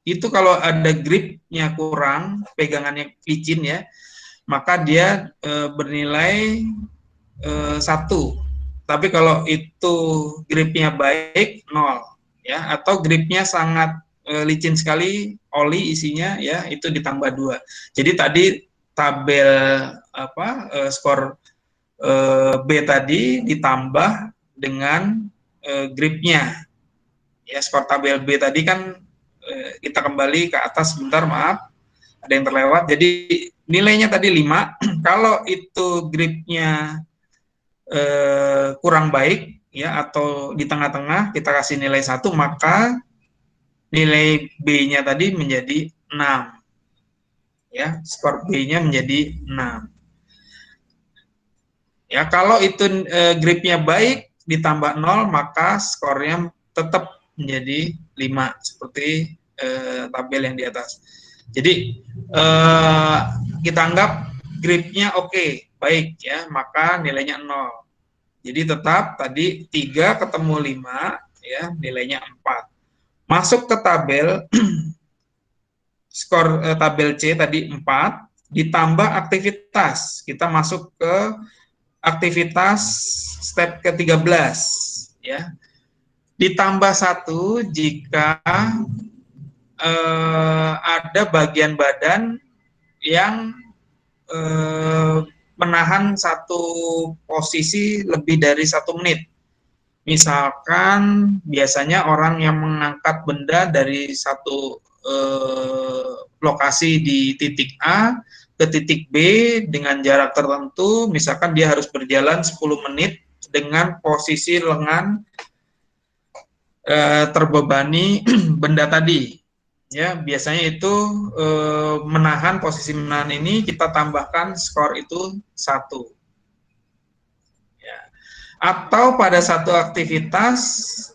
itu kalau ada gripnya kurang, pegangannya licin ya, maka dia bernilai 1. Tapi kalau itu gripnya baik 0 ya, atau gripnya sangat licin sekali, oli isinya ya, itu ditambah 2. Jadi tadi tabel skor B tadi ditambah dengan gripnya. Ya, skor tabel B tadi kan kita kembali ke atas sebentar, maaf, ada yang terlewat. Jadi nilainya tadi 5. Kalau itu gripnya kurang baik ya, atau di tengah-tengah, kita kasih nilai 1, maka nilai B-nya tadi menjadi 6. Ya, skor B-nya menjadi 6. Ya, kalau itu gripnya baik ditambah 0, maka skornya tetap menjadi 5 seperti tabel yang di atas. Jadi kita anggap gripnya oke, baik ya, maka nilainya 0. Jadi tetap tadi 3 ketemu 5 ya, nilainya 4. Masuk ke tabel skor tabel C tadi 4 ditambah aktivitas. Kita masuk ke aktivitas step ke-13 ya. Ditambah 1 jika ada bagian badan yang menahan satu posisi lebih dari 1 menit. Misalkan biasanya orang yang mengangkat benda dari satu lokasi di titik A ke titik B dengan jarak tertentu, misalkan dia harus berjalan 10 menit dengan posisi lengan terbebani benda tadi. Ya, biasanya itu menahan, posisi menahan ini kita tambahkan skor itu 1. Ya. Atau pada satu aktivitas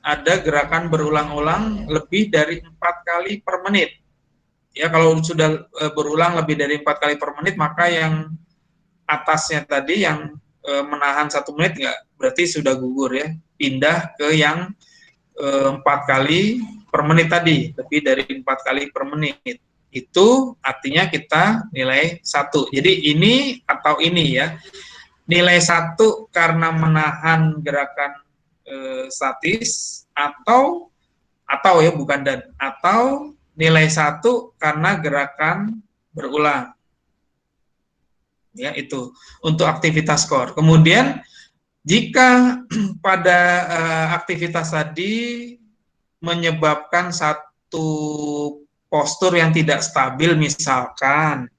ada gerakan berulang-ulang lebih dari 4 kali per menit. Ya, kalau sudah berulang lebih dari 4 kali per menit, maka yang atasnya tadi yang menahan 1 menit berarti sudah gugur ya. Pindah ke yang 4 kali per menit tadi, lebih dari 4 kali per menit. Itu artinya kita nilai 1. Jadi ini atau ini ya. Nilai 1 karena menahan gerakan statis atau ya bukan dan, atau nilai 1 karena gerakan berulang. Ya, itu untuk aktivitas core. Kemudian jika pada aktivitas tadi menyebabkan satu postur yang tidak stabil, misalkan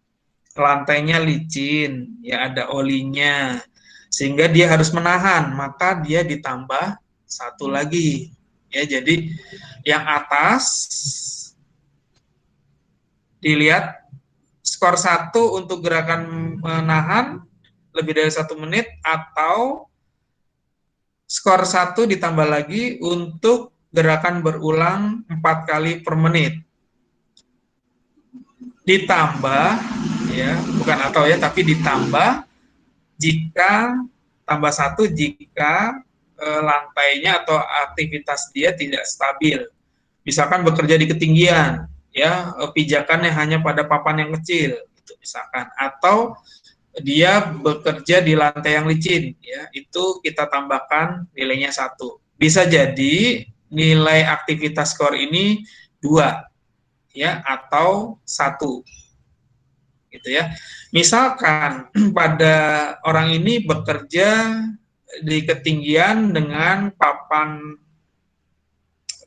lantainya licin, ya ada olinya, sehingga dia harus menahan, maka dia ditambah 1 lagi. Ya, jadi yang atas dilihat skor 1 untuk gerakan menahan lebih dari 1 menit, atau skor 1 ditambah lagi untuk gerakan berulang 4 kali per menit. Ditambah, ya, bukan atau ya, tapi ditambah jika tambah 1 jika lantainya atau aktivitas dia tidak stabil. Misalkan bekerja di ketinggian, ya, pijakannya hanya pada papan yang kecil, gitu, misalkan, atau dia bekerja di lantai yang licin, ya, itu kita tambahkan nilainya 1. Bisa jadi nilai aktivitas skor ini 2, ya, atau 1, gitu ya. Misalkan pada orang ini bekerja di ketinggian dengan papan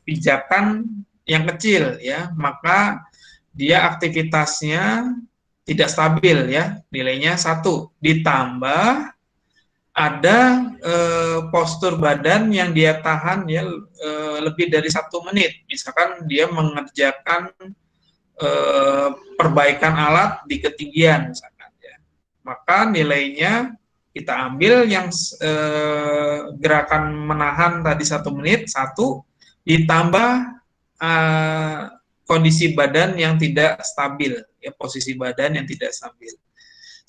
pijakan yang kecil, ya, maka dia aktivitasnya tidak stabil, ya, nilainya 1. Ditambah ada postur badan yang dia tahan, ya, lebih dari 1 menit. Misalkan dia mengerjakan perbaikan alat di ketinggian, misalkan, ya, maka nilainya kita ambil yang gerakan menahan tadi 1 menit, 1, ditambah kondisi badan yang tidak stabil, ya, posisi badan yang tidak stabil,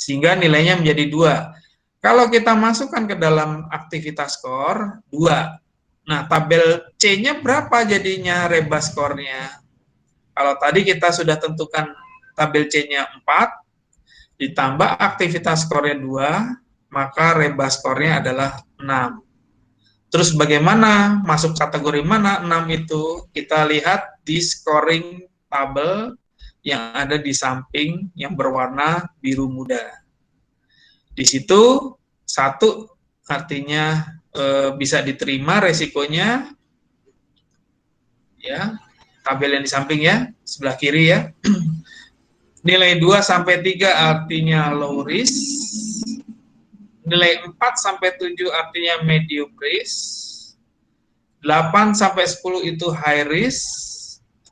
sehingga nilainya menjadi 2. Kalau kita masukkan ke dalam aktivitas skor 2, nah tabel C-nya berapa jadinya reba skornya? Kalau tadi kita sudah tentukan tabel C-nya 4, ditambah aktivitas skornya 2, maka reba skornya adalah 6. Terus bagaimana, masuk kategori mana 6 itu? Kita lihat di scoring tabel yang ada di samping yang berwarna biru muda. Di situ 1 artinya bisa diterima resikonya, ya, tabel yang di samping, ya, sebelah kiri, ya. Nilai 2 sampai 3 artinya low risk. Nilai 4 sampai 7 artinya medium risk. 8 sampai 10 itu high risk,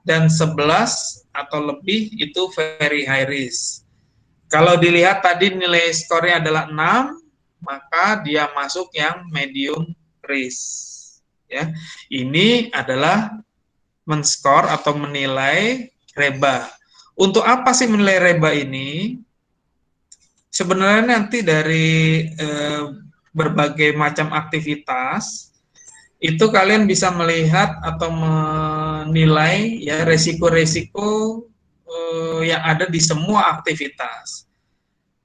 dan 11 atau lebih itu very high risk. Kalau dilihat tadi nilai skornya adalah 6, maka dia masuk yang medium risk, ya. Ini adalah men-skor atau menilai reba. Untuk apa sih menilai reba ini? Sebenarnya nanti dari berbagai macam aktivitas itu kalian bisa melihat atau menilai, ya, resiko-resiko yang ada di semua aktivitas.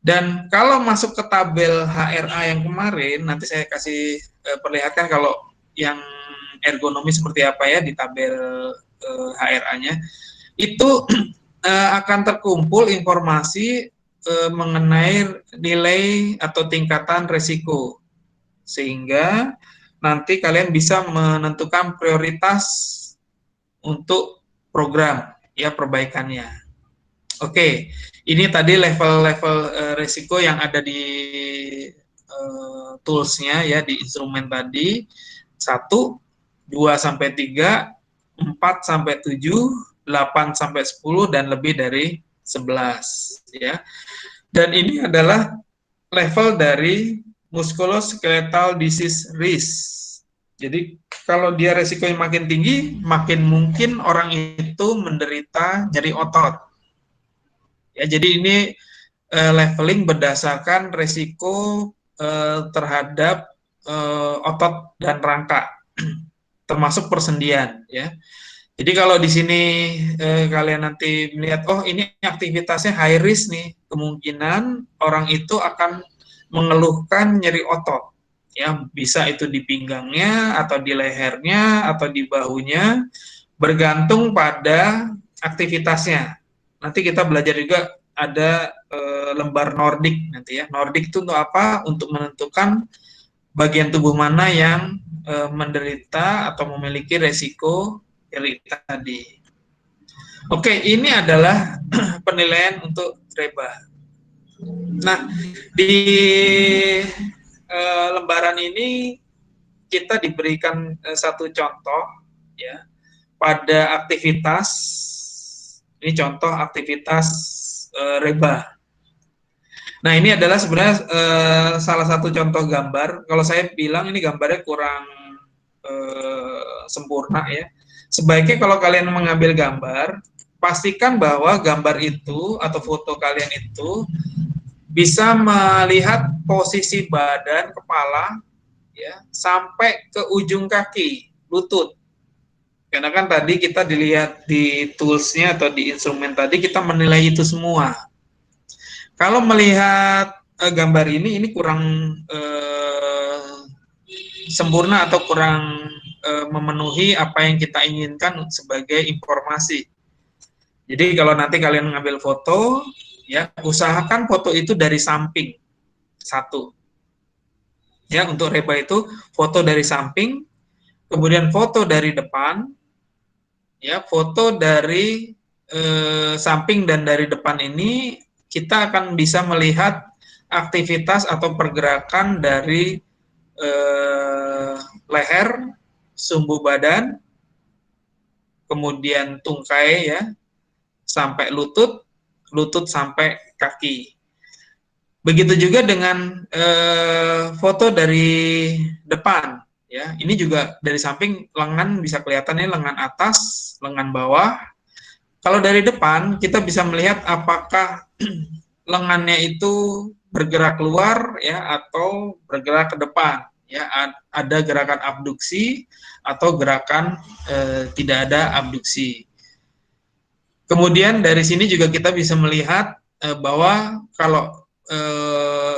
Dan kalau masuk ke tabel HRA yang kemarin, nanti saya kasih perlihatkan kalau yang ergonomi seperti apa, ya, di tabel HRA-nya, itu akan terkumpul informasi mengenai nilai atau tingkatan resiko, sehingga nanti kalian bisa menentukan prioritas untuk program, ya, perbaikannya. Oke, ini tadi level-level resiko yang ada di toolsnya ya, di instrumen tadi. 1, 2 sampai 3, 4 sampai 7, 8 sampai 10 dan lebih dari 11 ya. Dan ini adalah level dari musculoskeletal disease risk. Jadi kalau dia resikonya makin tinggi, makin mungkin orang itu menderita nyeri otot. Ya, jadi ini leveling berdasarkan resiko terhadap otot dan rangka, termasuk persendian. Ya. Jadi kalau di sini kalian nanti melihat, oh ini aktivitasnya high risk nih, kemungkinan orang itu akan mengeluhkan nyeri otot. Ya, bisa itu di pinggangnya atau di lehernya atau di bahunya, bergantung pada aktivitasnya. Nanti kita belajar juga ada lembar Nordic nanti ya. Nordic itu untuk apa? Untuk menentukan bagian tubuh mana yang menderita atau memiliki resiko nyeri tadi. Oke, ini adalah penilaian untuk reba. Nah, di lembaran ini kita diberikan satu contoh ya pada aktivitas, ini contoh aktivitas reba. Nah, ini adalah sebenarnya salah satu contoh gambar. Kalau saya bilang ini gambarnya kurang sempurna ya. Sebaiknya kalau kalian mengambil gambar, pastikan bahwa gambar itu atau foto kalian itu bisa melihat posisi badan, kepala, ya, sampai ke ujung kaki, lutut. Karena kan tadi kita dilihat di toolsnya atau di instrumen tadi kita menilai itu semua. Kalau melihat gambar ini kurang sempurna atau kurang memenuhi apa yang kita inginkan sebagai informasi. Jadi kalau nanti kalian mengambil foto, ya usahakan foto itu dari samping, satu. Ya, untuk reba itu foto dari samping, kemudian foto dari depan, ya foto dari samping dan dari depan ini kita akan bisa melihat aktivitas atau pergerakan dari leher, sumbu badan, kemudian tungkai ya sampai lutut, lutut sampai kaki. Begitu juga dengan foto dari depan, ya. Ini juga dari samping lengan bisa kelihatan ya, lengan atas, lengan bawah. Kalau dari depan kita bisa melihat apakah lengannya itu bergerak keluar ya atau bergerak ke depan. Ya, ada gerakan abduksi atau gerakan tidak ada abduksi. Kemudian dari sini juga kita bisa melihat bahwa kalau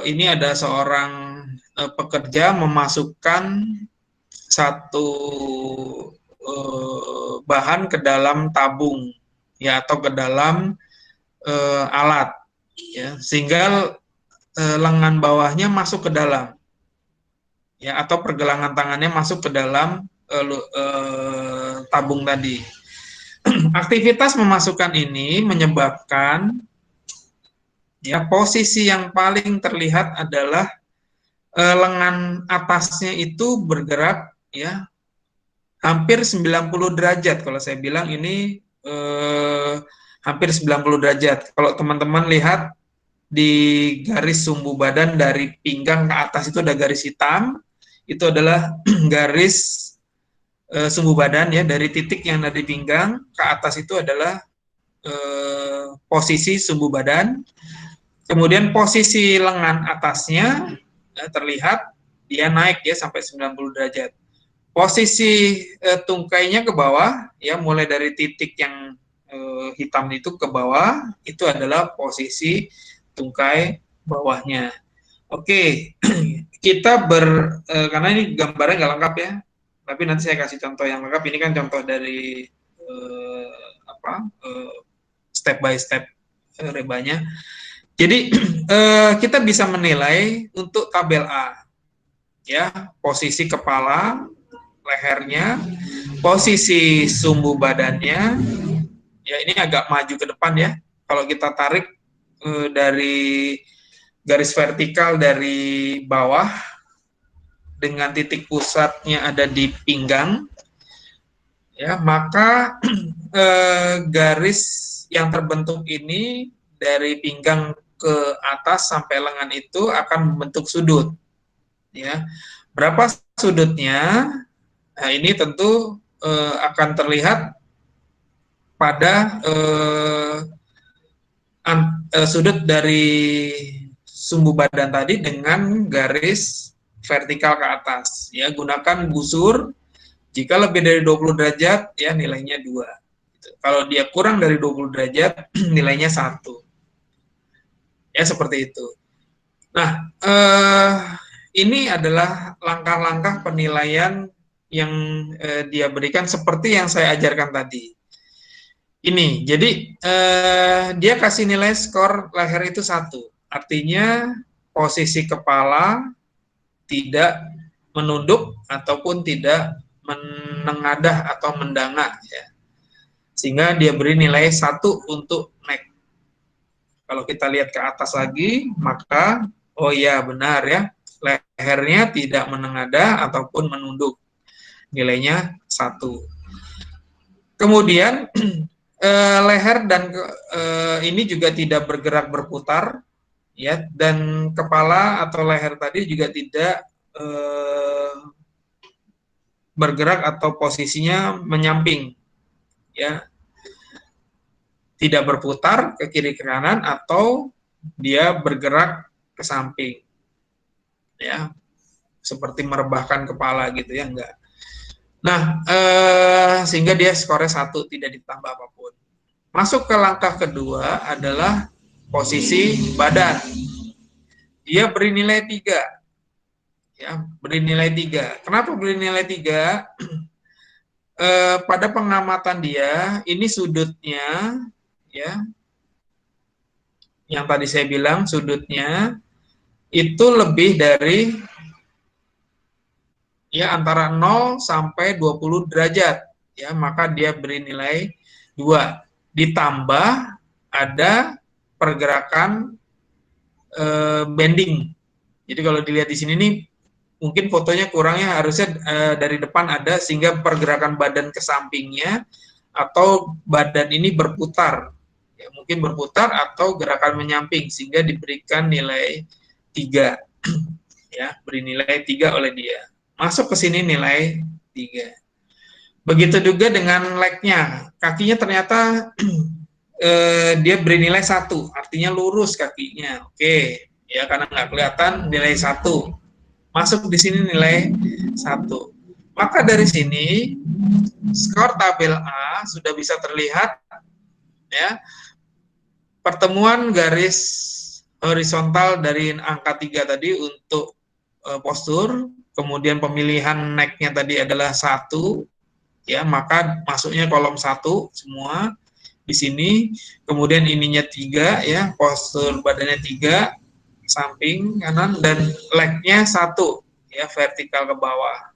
ini ada seorang pekerja memasukkan satu bahan ke dalam tabung ya atau ke dalam alat ya sehingga lengan bawahnya masuk ke dalam ya atau pergelangan tangannya masuk ke dalam tabung tadi. Aktivitas memasukkan ini menyebabkan ya posisi yang paling terlihat adalah lengan atasnya itu bergerak ya hampir 90 derajat. Kalau saya bilang ini hampir 90 derajat. Kalau teman-teman lihat di garis sumbu badan dari pinggang ke atas itu ada garis hitam, itu adalah garis sumbu badan ya, dari titik yang ada di pinggang ke atas itu adalah posisi sumbu badan. Kemudian posisi lengan atasnya ya, terlihat dia naik ya sampai 90 derajat. Posisi tungkainya ke bawah ya, mulai dari titik yang hitam itu ke bawah, itu adalah posisi tungkai bawahnya. Oke, kita karena ini gambarnya nggak lengkap ya, tapi nanti saya kasih contoh yang lengkap. Ini kan contoh dari step by step rebanya. Jadi kita bisa menilai untuk tabel A, ya posisi kepala, lehernya, posisi sumbu badannya. Ya ini agak maju ke depan ya. kalau kita tarik dari garis vertikal dari bawah dengan titik pusatnya ada di pinggang, ya, maka garis yang terbentuk ini dari pinggang ke atas sampai lengan itu akan membentuk sudut, ya. Berapa sudutnya? Nah, ini tentu akan terlihat pada sudut dari sumbu badan tadi dengan garis vertikal ke atas, ya. Gunakan busur. Jika lebih dari 20 derajat, ya nilainya 2. Kalau dia kurang dari 20 derajat, nilainya 1. Ya, seperti itu. Nah, ini adalah langkah-langkah penilaian yang dia berikan seperti yang saya ajarkan tadi. Ini, jadi dia kasih nilai skor leher itu 1. Artinya posisi kepala tidak menunduk ataupun tidak menengadah atau mendangak, ya. Sehingga dia beri nilai 1 untuk neck. Kalau kita lihat ke atas lagi, maka oh ya benar, ya, lehernya tidak menengadah ataupun menunduk. Nilainya 1. Kemudian leher dan ini juga tidak bergerak berputar, ya, dan kepala atau leher tadi juga tidak bergerak atau posisinya menyamping, ya, tidak berputar ke kiri ke kanan atau dia bergerak ke samping, ya, seperti merebahkan kepala gitu, ya, enggak. Nah, sehingga dia skornya 1, tidak ditambah apapun. Masuk ke langkah kedua adalah posisi badan. Dia beri nilai 3. Ya, beri nilai 3. Kenapa beri nilai 3? Pada pengamatan dia, ini sudutnya, ya, yang tadi saya bilang sudutnya itu lebih dari, ya, antara 0 sampai 20 derajat, ya, maka dia beri nilai 2. Ditambah ada pergerakan bending. Jadi kalau dilihat di sini nih, mungkin fotonya kurangnya, harusnya dari depan ada, sehingga pergerakan badan ke sampingnya atau badan ini berputar, ya, mungkin berputar atau gerakan menyamping, sehingga diberikan nilai 3. Ya, beri nilai 3 oleh dia. Masuk ke sini nilai 3. Begitu juga dengan leg-nya. Kakinya ternyata dia beri nilai 1, artinya lurus kakinya. Oke, ya, karena nggak kelihatan nilai 1. Masuk di sini nilai 1. Maka dari sini skor tabel A sudah bisa terlihat, ya, pertemuan garis horizontal dari angka 3 tadi untuk postur, kemudian pemilihan neck-nya tadi adalah 1, ya, maka masuknya kolom 1 semua di sini. Kemudian ininya 3, ya, postur badannya 3, samping kanan, dan leg-nya 1, ya, vertikal ke bawah.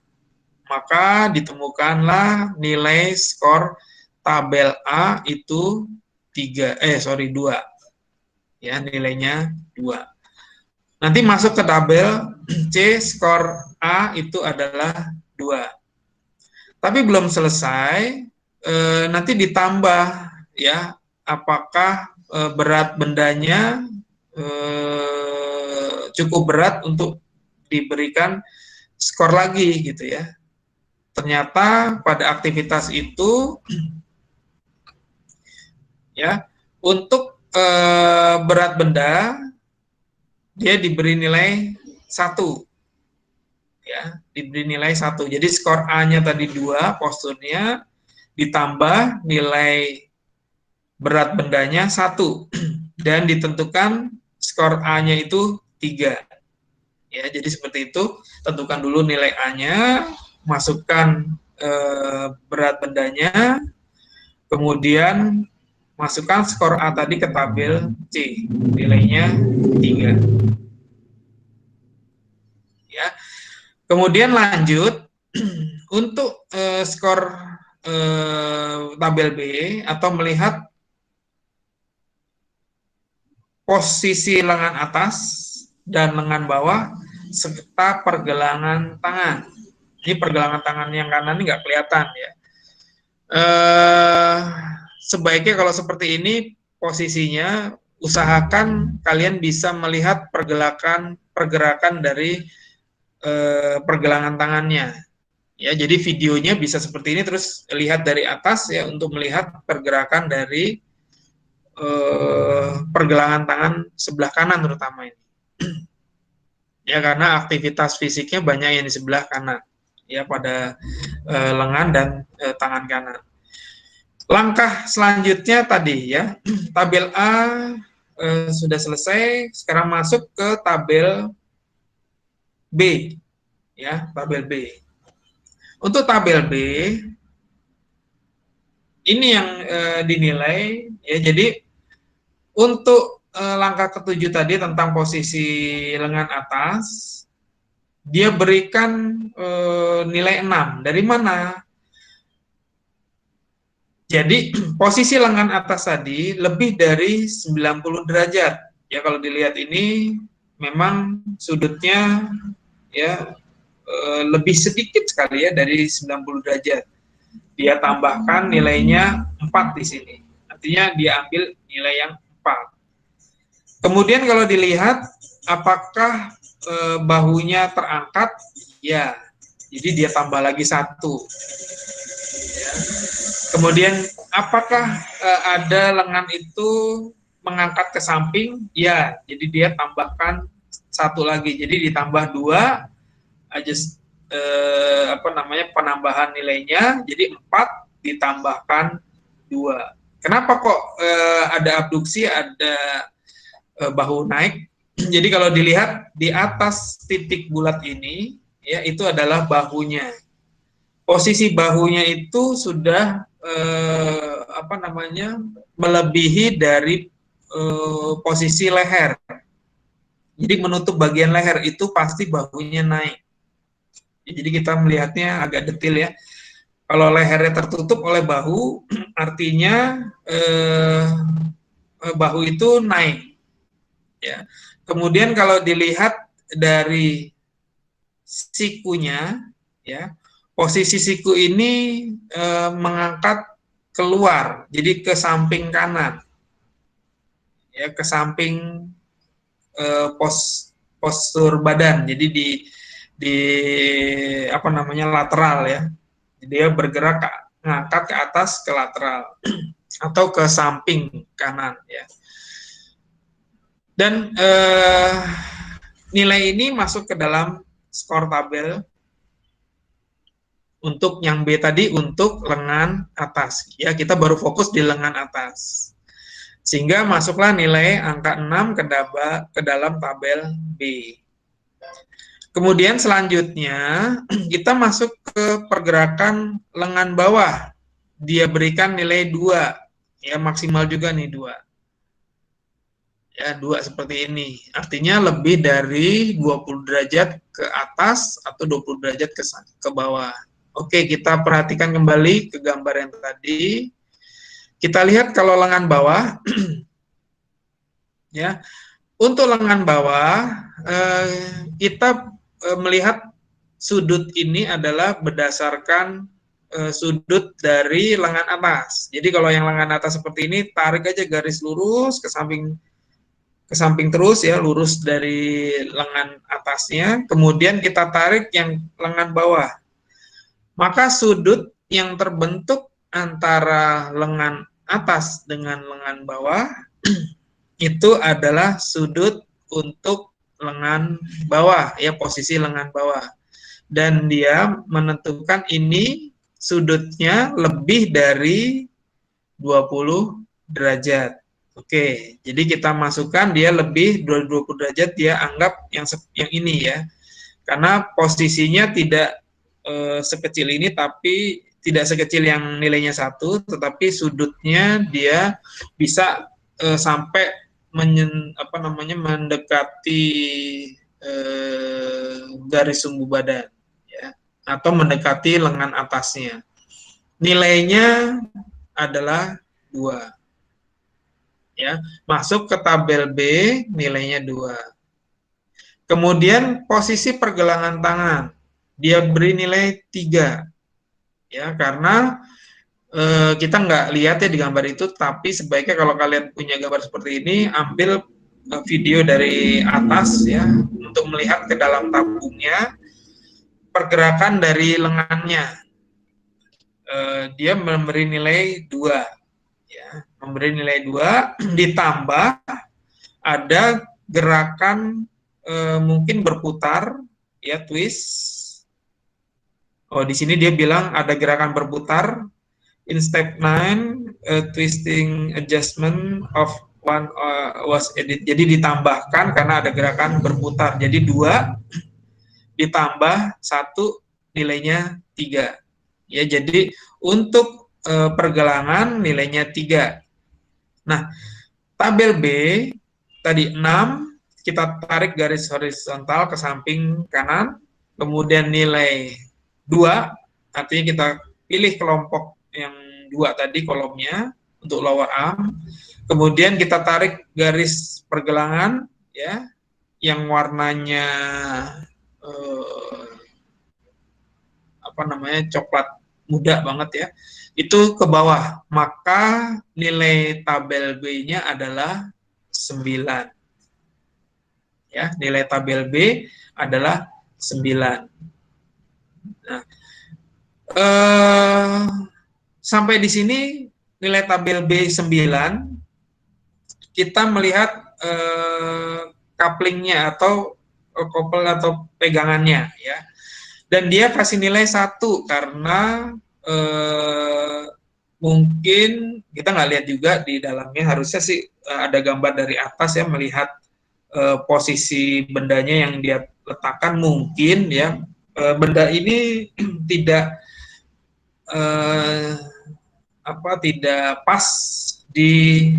Maka ditemukanlah nilai skor tabel A itu 2. Ya, nilainya 2. Nanti masuk ke tabel C, skor A itu adalah 2. Tapi belum selesai, nanti ditambah, ya, apakah berat bendanya cukup berat untuk diberikan skor lagi gitu, ya. Ternyata pada aktivitas itu, ya, untuk berat benda dia diberi nilai 1, ya, diberi nilai 1. Jadi skor A-nya tadi 2 posturnya, ditambah nilai berat bendanya 1, dan ditentukan skor A-nya itu 3. Ya, jadi seperti itu. Tentukan dulu nilai A-nya, masukkan berat bendanya, kemudian masukkan skor A tadi ke tabel C, nilainya 3. Ya. Kemudian lanjut untuk skor tabel B, atau melihat posisi lengan atas dan lengan bawah serta pergelangan tangan. Ini pergelangan tangan yang kanan ini nggak kelihatan ya. Sebaiknya kalau seperti ini posisinya, usahakan kalian bisa melihat pergerakan dari pergelangan tangannya. Ya, jadi videonya bisa seperti ini, terus lihat dari atas ya untuk melihat pergerakan dari pergelangan tangan sebelah kanan terutama ini. Ya, karena aktivitas fisiknya banyak yang di sebelah kanan ya pada lengan dan tangan kanan. Langkah selanjutnya tadi ya, tabel A sudah selesai, sekarang masuk ke tabel B ya, tabel B. Untuk tabel B ini yang dinilai ya, jadi untuk langkah ketujuh tadi tentang posisi lengan atas, dia berikan nilai 6. Dari mana? Jadi posisi lengan atas tadi lebih dari 90 derajat. Ya kalau dilihat ini memang sudutnya ya lebih sedikit sekali ya dari 90 derajat. Dia tambahkan nilainya 4 di sini. Artinya dia ambil nilai yang 4. Kemudian kalau dilihat apakah bahunya terangkat? Ya. Jadi dia tambah lagi 1. Ya. Kemudian apakah ada lengan itu mengangkat ke samping? Ya, jadi dia tambahkan 1 lagi. Jadi ditambah 2 aja penambahan nilainya. Jadi 4 ditambahkan 2. Kenapa kok ada abduksi, ada bahu naik? Jadi kalau dilihat di atas titik bulat ini ya itu adalah bahunya. Posisi bahunya itu sudah melebihi dari posisi leher. Jadi menutup bagian leher itu pasti bahunya naik. Jadi kita melihatnya agak detail ya. Kalau lehernya tertutup oleh bahu, artinya bahu itu naik. Ya. Kemudian kalau dilihat dari sikunya, ya. Posisi siku ini mengangkat keluar, jadi ke samping kanan, ya ke samping postur badan, jadi di lateral ya, jadi dia bergerak ngangkat ke atas ke lateral atau ke samping kanan ya. Dan nilai ini masuk ke dalam skor tabel. Untuk yang B tadi untuk lengan atas. Ya, kita baru fokus di lengan atas. Sehingga masuklah nilai angka 6 ke dalam tabel B. Kemudian selanjutnya kita masuk ke pergerakan lengan bawah. Dia berikan nilai 2. Ya, maksimal juga nih 2. Ya, 2 seperti ini. Artinya lebih dari 20 derajat ke atas atau 20 derajat ke bawah. Oke, kita perhatikan kembali ke gambar yang tadi. Kita lihat kalau lengan bawah, ya, untuk lengan bawah kita melihat sudut ini adalah berdasarkan sudut dari lengan atas. Jadi kalau yang lengan atas seperti ini, tarik aja garis lurus ke samping terus ya, lurus dari lengan atasnya. Kemudian kita tarik yang lengan bawah. Maka sudut yang terbentuk antara lengan atas dengan lengan bawah itu adalah sudut untuk lengan bawah, ya posisi lengan bawah. Dan dia menentukan ini sudutnya lebih dari 20 derajat. Oke, jadi kita masukkan dia lebih dari 20 derajat, dia anggap yang ini ya. Karena posisinya tidak sekecil ini, tapi tidak sekecil yang nilainya 1, tetapi sudutnya dia bisa sampai mendekati garis sumbu badan ya, atau mendekati lengan atasnya. Nilainya adalah 2. ya. Masuk ke tabel B nilainya 2. Kemudian posisi pergelangan tangan dia beri nilai 3, ya, karena kita nggak lihat ya di gambar itu, tapi sebaiknya kalau kalian punya gambar seperti ini, ambil video dari atas ya, untuk melihat ke dalam tabungnya, pergerakan dari lengannya. Dia memberi nilai 2, ya, memberi nilai 2, ditambah ada gerakan mungkin berputar, ya, twist. Oh, di sini dia bilang ada gerakan berputar. In step 9, twisting adjustment of one was added. Jadi ditambahkan karena ada gerakan berputar. Jadi 2 ditambah 1 nilainya 3. Ya, jadi untuk pergelangan nilainya 3. Nah, tabel B tadi 6, kita tarik garis horizontal ke samping kanan, kemudian nilai 2, artinya kita pilih kelompok yang 2 tadi kolomnya untuk lower arm, kemudian kita tarik garis pergelangan ya yang warnanya coklat muda banget ya, itu ke bawah, maka nilai tabel B-nya adalah 9. Ya, nilai tabel B adalah 9. Nah, sampai di sini nilai tabel B9, kita melihat couplingnya atau couple atau pegangannya ya. Dan dia kasih nilai 1 karena mungkin kita nggak lihat juga di dalamnya, harusnya sih ada gambar dari atas ya, melihat posisi bendanya yang dia letakkan, mungkin ya benda ini tidak tidak pas di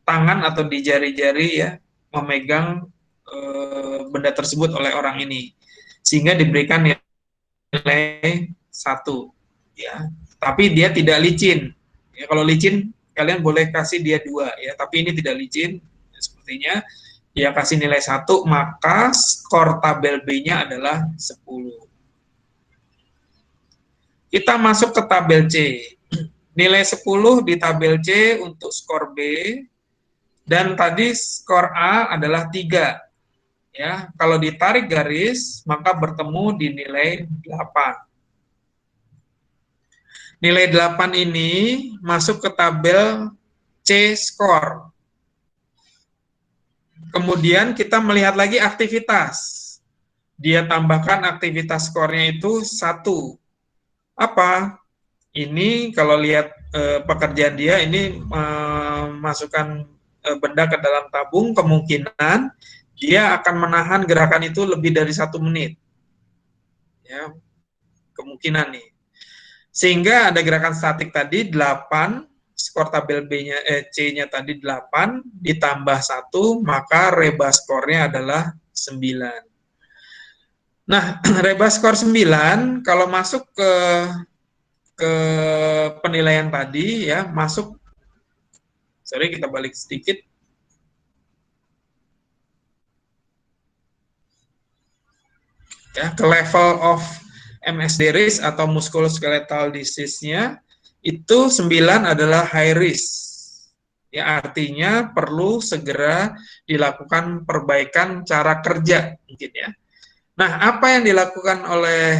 tangan atau di jari-jari ya, memegang benda tersebut oleh orang ini, sehingga diberikan nilai 1 ya. Tapi dia tidak licin ya. Kalau licin kalian boleh kasih dia 2 ya, tapi ini tidak licin ya, sepertinya dia kasih nilai 1, maka skor tabel B-nya adalah 10. Kita masuk ke tabel C. Nilai 10 di tabel C untuk skor B, dan tadi skor A adalah 3. Ya, kalau ditarik garis, maka bertemu di nilai 8. Nilai 8 ini masuk ke tabel C skor. Kemudian kita melihat lagi aktivitas. Dia tambahkan aktivitas skornya itu 1. Apa? Ini kalau lihat pekerjaan dia, ini masukkan benda ke dalam tabung, kemungkinan dia akan menahan gerakan itu lebih dari 1 menit. Ya, kemungkinan nih. Sehingga ada gerakan statik tadi 8, skor tabel B-nya C-nya tadi 8 ditambah 1, maka reba skornya adalah 9. Nah, reba skor 9 kalau masuk ke penilaian tadi ya, masuk, sorry kita balik sedikit. Ya, ke level of MSD risk atau musculoskeletal disease-nya, itu 9 adalah high risk. Ya, artinya perlu segera dilakukan perbaikan cara kerja mungkin ya. Nah, apa yang dilakukan oleh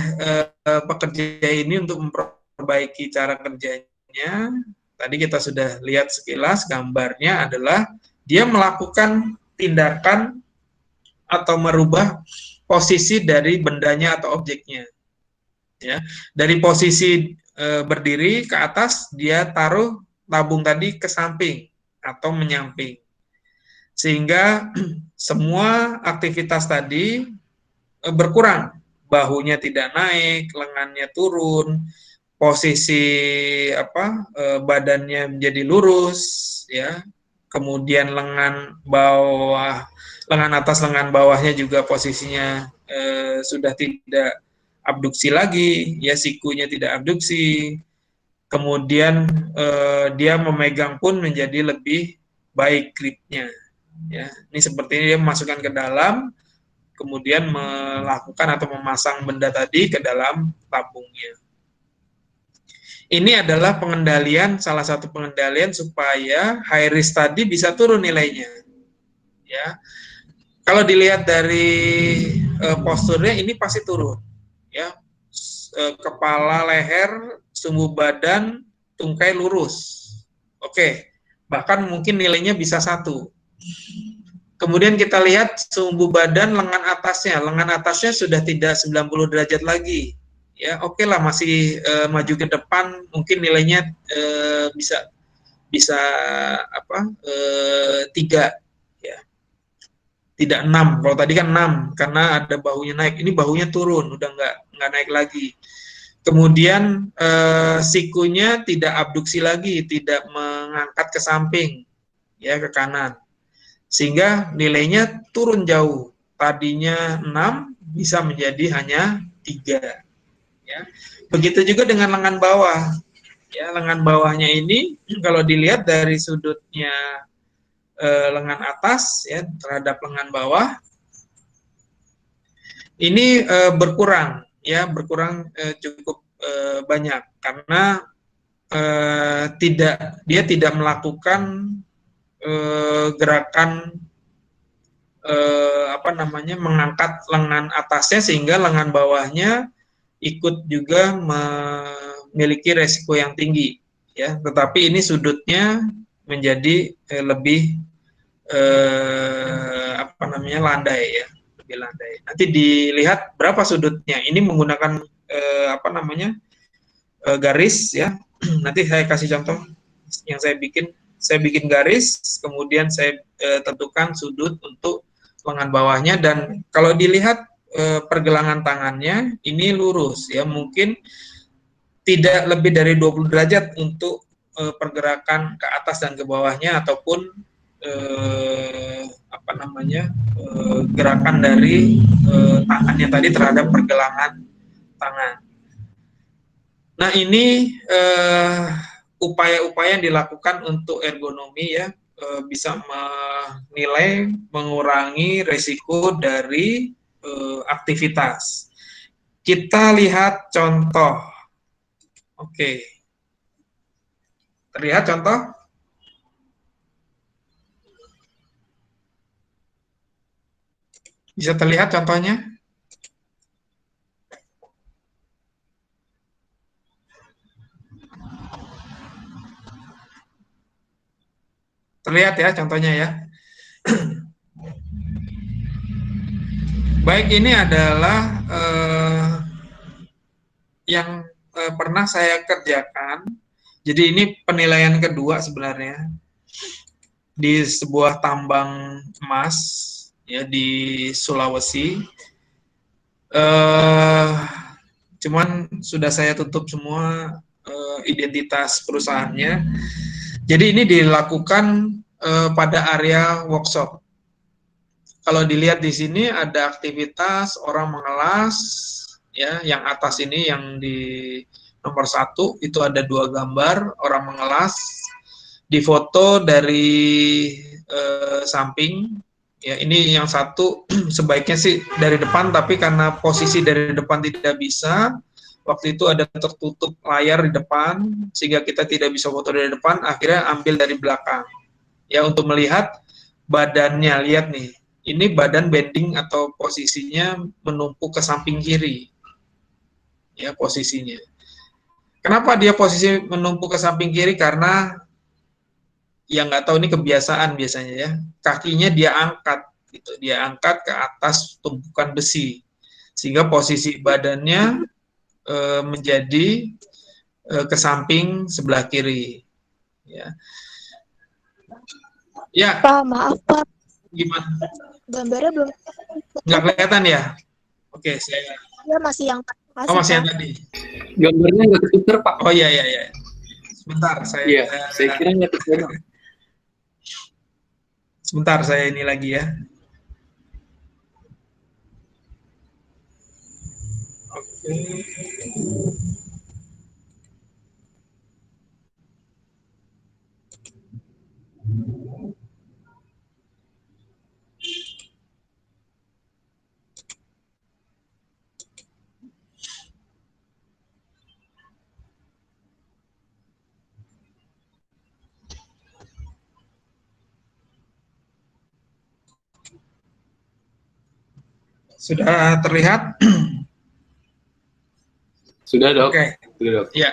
pekerja ini untuk memperbaiki cara kerjanya? Tadi kita sudah lihat sekilas, gambarnya adalah dia melakukan tindakan atau merubah posisi dari bendanya atau objeknya. Ya, dari posisi berdiri ke atas, dia taruh tabung tadi ke samping atau menyamping, sehingga semua aktivitas tadi berkurang, bahunya tidak naik, lengannya turun, posisi badannya menjadi lurus ya, kemudian lengan bawah, lengan atas, lengan bawahnya juga posisinya sudah tidak abduksi lagi, ya, sikunya tidak abduksi. Kemudian dia memegang pun menjadi lebih baik gripnya. Ya, ini seperti ini dia memasukkan ke dalam, kemudian melakukan atau memasang benda tadi ke dalam tabungnya. Ini adalah pengendalian, salah satu pengendalian supaya high risk tadi bisa turun nilainya. Ya, kalau dilihat dari posturnya ini pasti turun. Ya, kepala, leher, sumbu badan, tungkai lurus. Oke, bahkan mungkin nilainya bisa 1. Kemudian kita lihat sumbu badan lengan atasnya sudah tidak 90 derajat lagi. Ya, oke lah, masih maju ke depan, mungkin nilainya bisa apa? 3 ya. Tidak 6. Kalau tadi kan 6 karena ada bahunya naik. Ini bahunya turun, udah nggak naik lagi. Kemudian sikunya tidak abduksi lagi, tidak mengangkat ke samping, ya, ke kanan. Sehingga nilainya turun jauh. Tadinya 6 bisa menjadi hanya 3. Ya. Begitu juga dengan lengan bawah. Ya, lengan bawahnya ini kalau dilihat dari sudutnya lengan atas ya terhadap lengan bawah ini berkurang cukup banyak karena dia tidak melakukan gerakan mengangkat lengan atasnya sehingga lengan bawahnya ikut juga memiliki resiko yang tinggi ya, tetapi ini sudutnya menjadi lebih landai ya, lebih landai. Nanti dilihat berapa sudutnya. Ini menggunakan garis ya. Nanti saya kasih contoh yang saya bikin garis, kemudian saya tentukan sudut untuk lengan bawahnya, dan kalau dilihat pergelangan tangannya ini lurus ya, mungkin tidak lebih dari 20 derajat untuk pergerakan ke atas dan ke bawahnya ataupun gerakan dari tangannya tadi terhadap pergelangan tangan. Nah, ini upaya-upaya yang dilakukan untuk ergonomi ya, bisa menilai mengurangi risiko dari aktivitas. Kita lihat contoh. Oke. Terlihat contoh? Bisa terlihat contohnya? Terlihat ya contohnya ya. Baik, ini adalah yang pernah saya kerjakan. Jadi ini penilaian kedua sebenarnya di sebuah tambang emas ya di Sulawesi. Cuman sudah saya tutup semua identitas perusahaannya. Jadi ini dilakukan pada area workshop. Kalau dilihat di sini ada aktivitas orang mengelas, ya, yang atas ini yang di nomor 1 itu ada 2 gambar orang mengelas, difoto dari samping. Ya, ini yang satu sebaiknya sih dari depan, tapi karena posisi dari depan tidak bisa, waktu itu ada tertutup layar di depan sehingga kita tidak bisa foto dari depan, akhirnya ambil dari belakang. Ya, untuk melihat badannya, lihat nih. Ini badan bending atau posisinya menumpuk ke samping kiri. Ya, posisinya. Kenapa dia posisi menumpuk ke samping kiri? Karena yang nggak tahu ini kebiasaan biasanya ya. Kakinya dia angkat gitu. Dia angkat ke atas tumpukan besi. Sehingga posisi badannya menjadi ke samping sebelah kiri. Ya. Ya. Pak, maaf Pak. Gimana? Gambarnya belum. Nggak kelihatan ya? Oke, saya. Ya masih yang masih yang tadi. Gambarnya nggak ketuker Pak. Oh iya. Sebentar, saya. Iya, saya kira nggak ketuker. Sebentar, saya ini lagi ya. Oke. Sudah terlihat? Sudah dok. Oke. Sudah dok. Ya.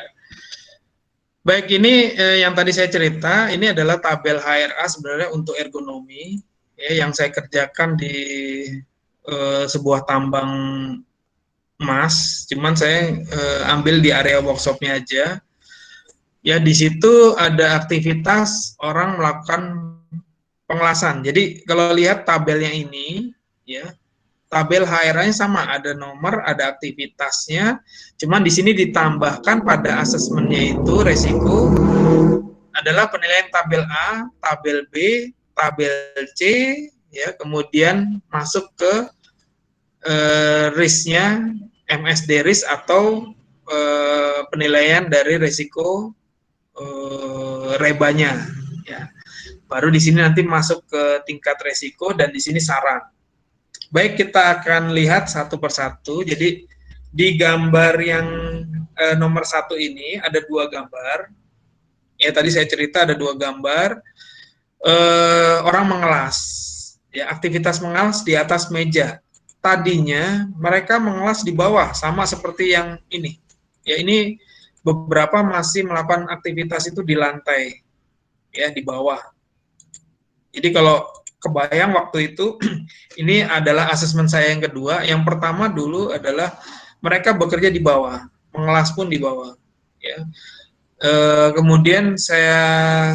Baik, ini yang tadi saya cerita, ini adalah tabel HRA sebenarnya untuk ergonomi ya, yang saya kerjakan di sebuah tambang emas, cuman saya ambil di area workshopnya aja. Ya, di situ ada aktivitas orang melakukan pengelasan. Jadi kalau lihat tabelnya ini, ya, tabel HRA-nya sama, ada nomor, ada aktivitasnya. Cuman di sini ditambahkan pada asesmennya itu resiko adalah penilaian tabel A, tabel B, tabel C, ya, kemudian masuk ke risk-nya, MSD risk atau penilaian dari resiko rebanya, ya. Baru di sini nanti masuk ke tingkat resiko dan di sini saran. Baik, kita akan lihat satu persatu. Jadi di gambar yang nomor 1 ini ada 2 gambar. Ya, tadi saya cerita ada 2 gambar. Orang mengelas. Ya, aktivitas mengelas di atas meja. Tadinya mereka mengelas di bawah, sama seperti yang ini. Ya, ini beberapa masih melakukan aktivitas itu di lantai, ya, di bawah. Jadi kalau kebayang waktu itu, ini adalah asesmen saya yang kedua. Yang pertama dulu adalah mereka bekerja di bawah, mengelas pun di bawah. Ya. Kemudian saya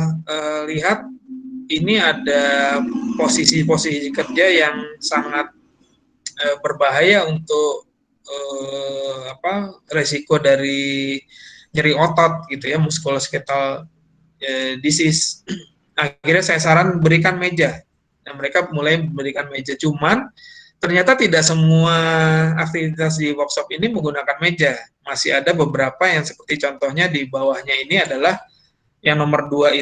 lihat ini ada posisi-posisi kerja yang sangat berbahaya untuk resiko dari nyeri otot gitu ya, muskuloskeletal disease. Akhirnya saya saran berikan meja. Nah, mereka mulai memberikan meja. Cuman ternyata tidak semua aktivitas di workshop ini menggunakan meja. Masih ada beberapa yang seperti contohnya di bawahnya ini adalah yang nomor 2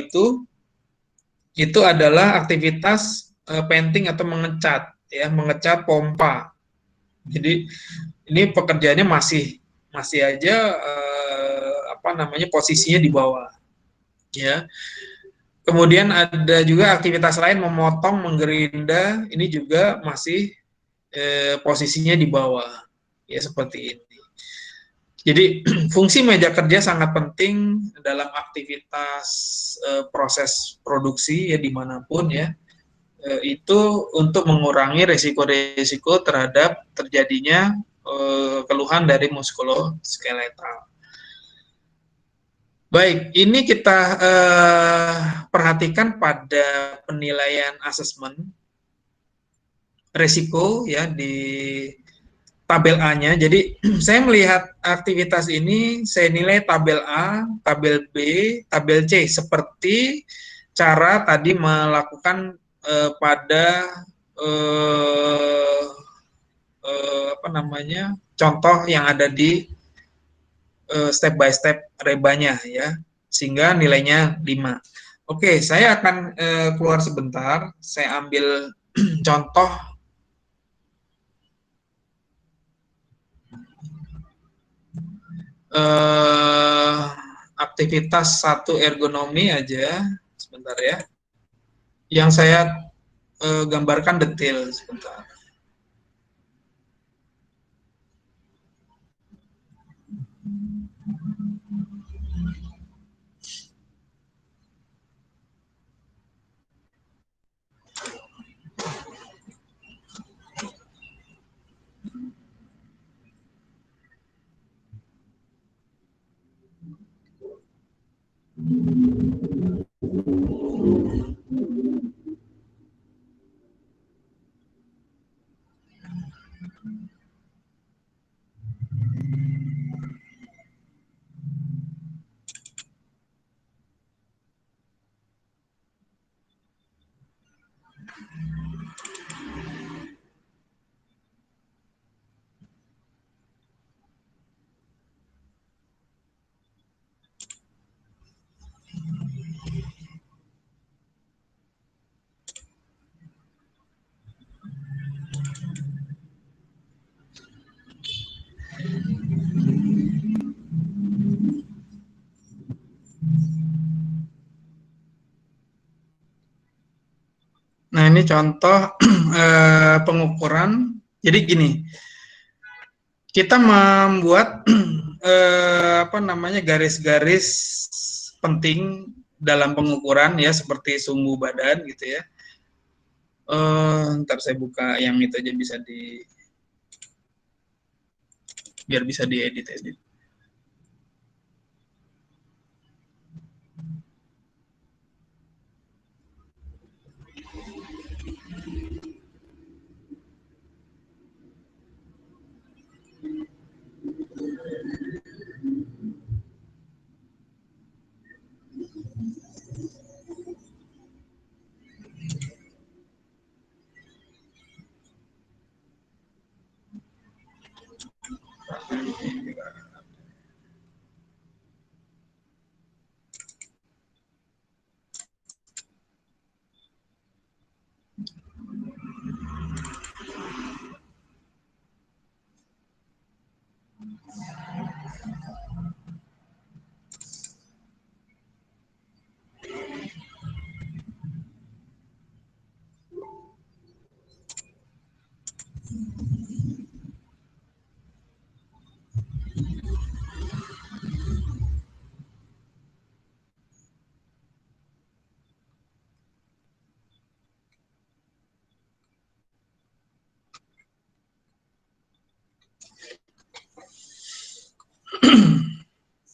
itu adalah aktivitas painting atau mengecat, ya, mengecat pompa. Jadi ini pekerjaannya masih aja posisinya di bawah, ya. Kemudian ada juga aktivitas lain memotong, menggerinda, ini juga masih posisinya di bawah, ya, seperti ini. Jadi fungsi meja kerja sangat penting dalam aktivitas proses produksi ya dimanapun ya, itu untuk mengurangi risiko-risiko terhadap terjadinya keluhan dari muskuloskeletal. Baik, ini kita perhatikan pada penilaian asesmen risiko ya di tabel A-nya. Jadi saya melihat aktivitas ini, saya nilai tabel A, tabel B, tabel C seperti cara tadi melakukan pada contoh yang ada di step by step rebanya ya, sehingga nilainya 5. Oke, saya akan keluar sebentar, saya ambil contoh aktivitas 1 ergonomi aja, sebentar ya, yang saya gambarkan detail sebentar. Nah, ini contoh pengukuran Jadi gini, kita membuat garis-garis penting dalam pengukuran ya, seperti sumbu badan gitu ya. Ntar saya buka yang itu aja, biar bisa diedit.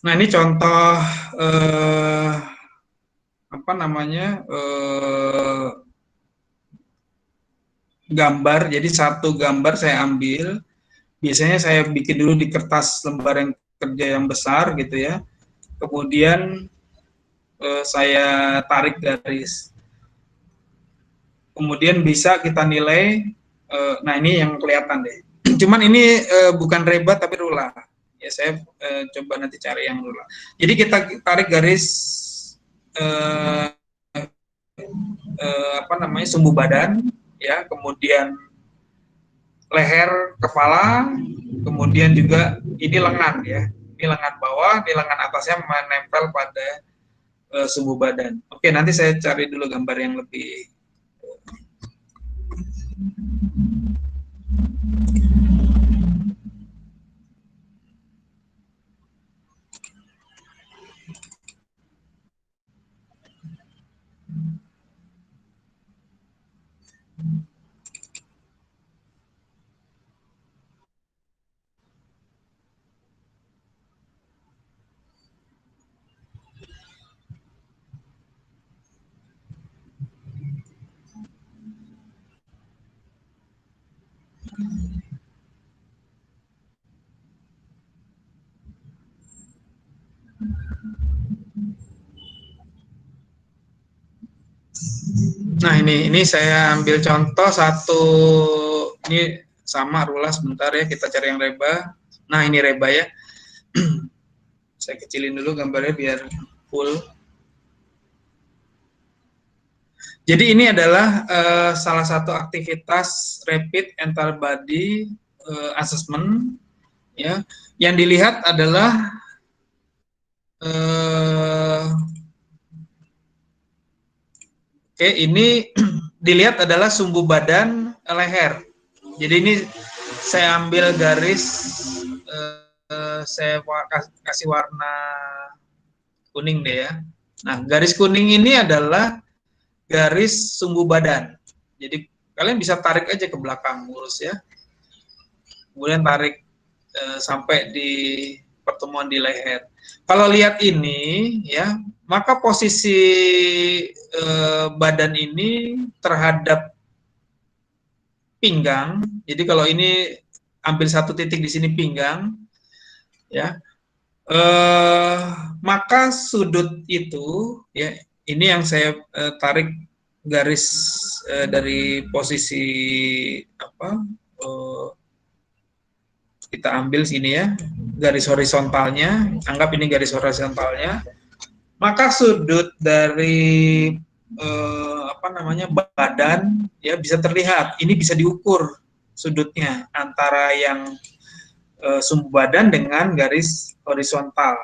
Nah, ini contoh gambar. Jadi satu gambar saya ambil, biasanya saya bikin dulu di kertas lembar yang kerja yang besar gitu ya. Kemudian saya tarik garis. Kemudian bisa kita nilai. Nah, ini yang kelihatan deh. Cuman ini bukan reba tapi ruler. Ya, saya coba nanti cari yang ruler. Jadi kita tarik garis sumbu badan ya, kemudian leher, kepala, kemudian juga ini lengan ya. Ini lengan bawah, ini lengan atasnya menempel pada sumbu badan. Oke, nanti saya cari dulu gambar yang lebih. Nah, ini saya ambil contoh satu, ini sama rulas, sebentar ya, kita cari yang reba. Nah, ini reba ya. Saya kecilin dulu gambarnya biar full. Jadi ini adalah salah satu aktivitas rapid entar body assessment ya. Yang dilihat adalah ini dilihat adalah sumbu badan leher. Jadi ini saya ambil garis, saya kasih warna kuning deh ya. Nah, garis kuning ini adalah garis sumbu badan. Jadi kalian bisa tarik aja ke belakang lurus ya. Kemudian tarik sampai di pertemuan di leher. Kalau lihat ini ya, maka posisi badan ini terhadap pinggang. Jadi kalau ini ambil satu titik di sini pinggang ya, maka sudut itu ya, ini yang saya tarik garis dari posisi kita ambil sini ya, garis horizontalnya, anggap ini garis horizontalnya, maka sudut dari badan ya bisa terlihat. Ini bisa diukur sudutnya antara yang sumbu badan dengan garis horizontal.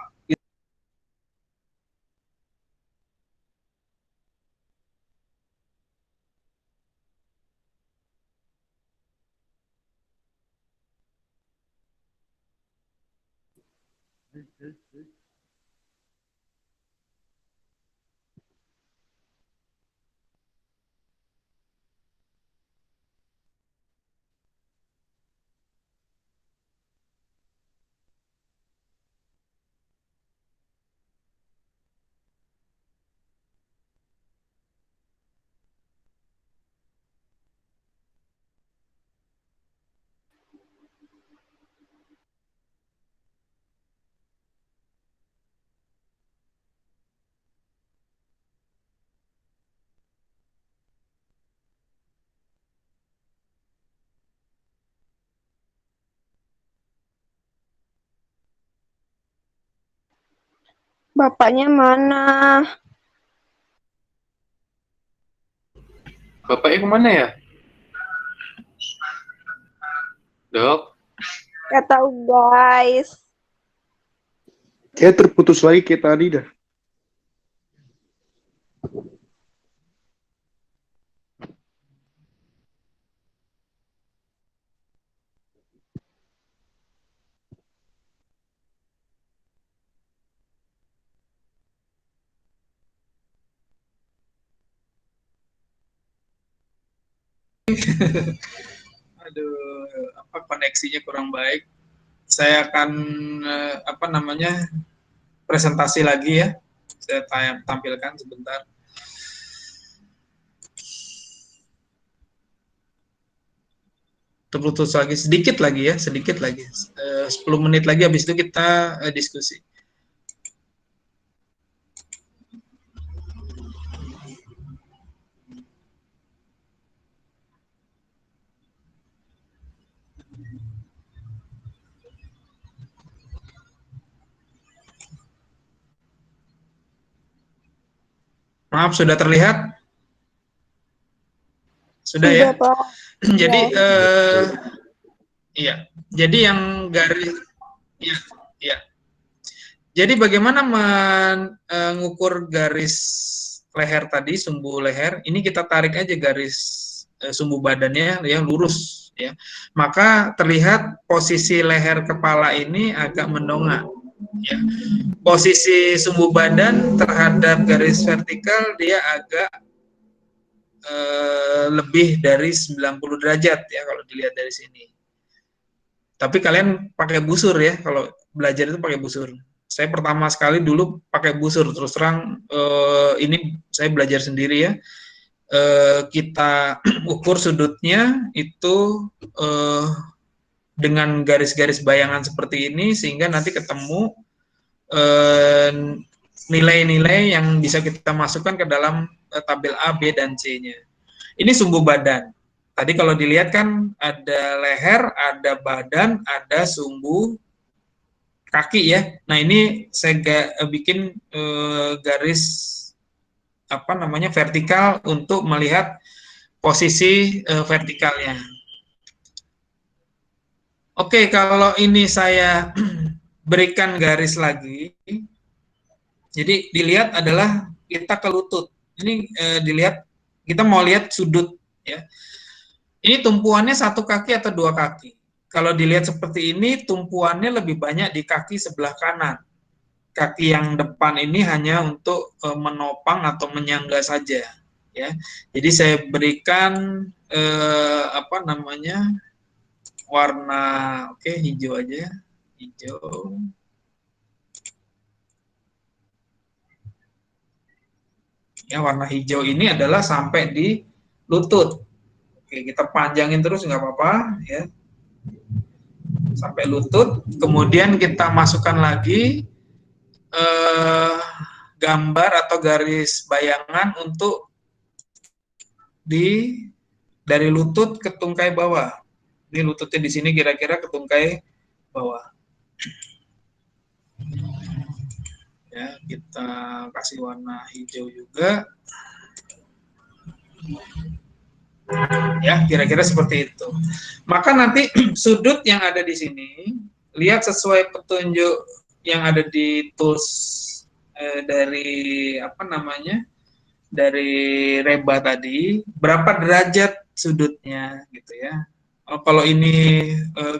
Bapaknya mana? Bapaknya kemana ya? Dok, Gak tahu guys. Kayak terputus lagi kayak tadi dah. Aduh, apa koneksinya kurang baik. Saya akan apa namanya presentasi lagi ya. Saya tampilkan sebentar. Terputus lagi sedikit lagi. 10 menit lagi habis itu kita diskusi. Maaf, sudah terlihat? Sudah ya? Pak. Jadi Ya. iya. Jadi yang garis ya. Jadi bagaimana mengukur garis leher tadi, sumbu leher? Ini kita tarik aja garis sumbu badannya yang lurus ya. Maka terlihat posisi leher kepala ini agak mendongak ya. Posisi sumbu badan terhadap garis vertikal dia agak lebih dari 90 derajat ya kalau dilihat dari sini. Tapi kalian pakai busur ya, kalau belajar itu pakai busur. Saya pertama sekali dulu pakai busur, terus terang ini saya belajar sendiri ya. Kita ukur sudutnya itu dengan garis-garis bayangan seperti ini, sehingga nanti ketemu nilai-nilai yang bisa kita masukkan ke dalam tabel A, B, dan C-nya. Ini sumbu badan. Tadi kalau dilihat kan ada leher, ada badan, ada sumbu kaki ya. Nah ini saya bikin garis apa namanya vertikal untuk melihat posisi vertikalnya. Oke, kalau ini saya berikan garis lagi. Jadi dilihat adalah kita ke lutut. Ini dilihat kita mau lihat sudut ya. Ini tumpuannya satu kaki atau dua kaki. Kalau dilihat seperti ini, tumpuannya lebih banyak di kaki sebelah kanan. Kaki yang depan ini hanya untuk menopang atau menyangga saja ya. Jadi saya berikan apa namanya warna hijau aja, hijau. Ya, warna hijau ini adalah sampai di lutut. Oke, kita panjangin terus nggak apa-apa ya. Sampai lutut, kemudian kita masukkan lagi gambar atau garis bayangan untuk dari lutut ke tungkai bawah. Ini lututnya di sini kira-kira ke tungkai bawah. Ya, kita kasih warna hijau juga. Ya, kira-kira seperti itu. Maka nanti sudut yang ada di sini, lihat sesuai petunjuk yang ada di tools dari apa namanya, dari Reba tadi, berapa derajat sudutnya gitu ya. Kalau ini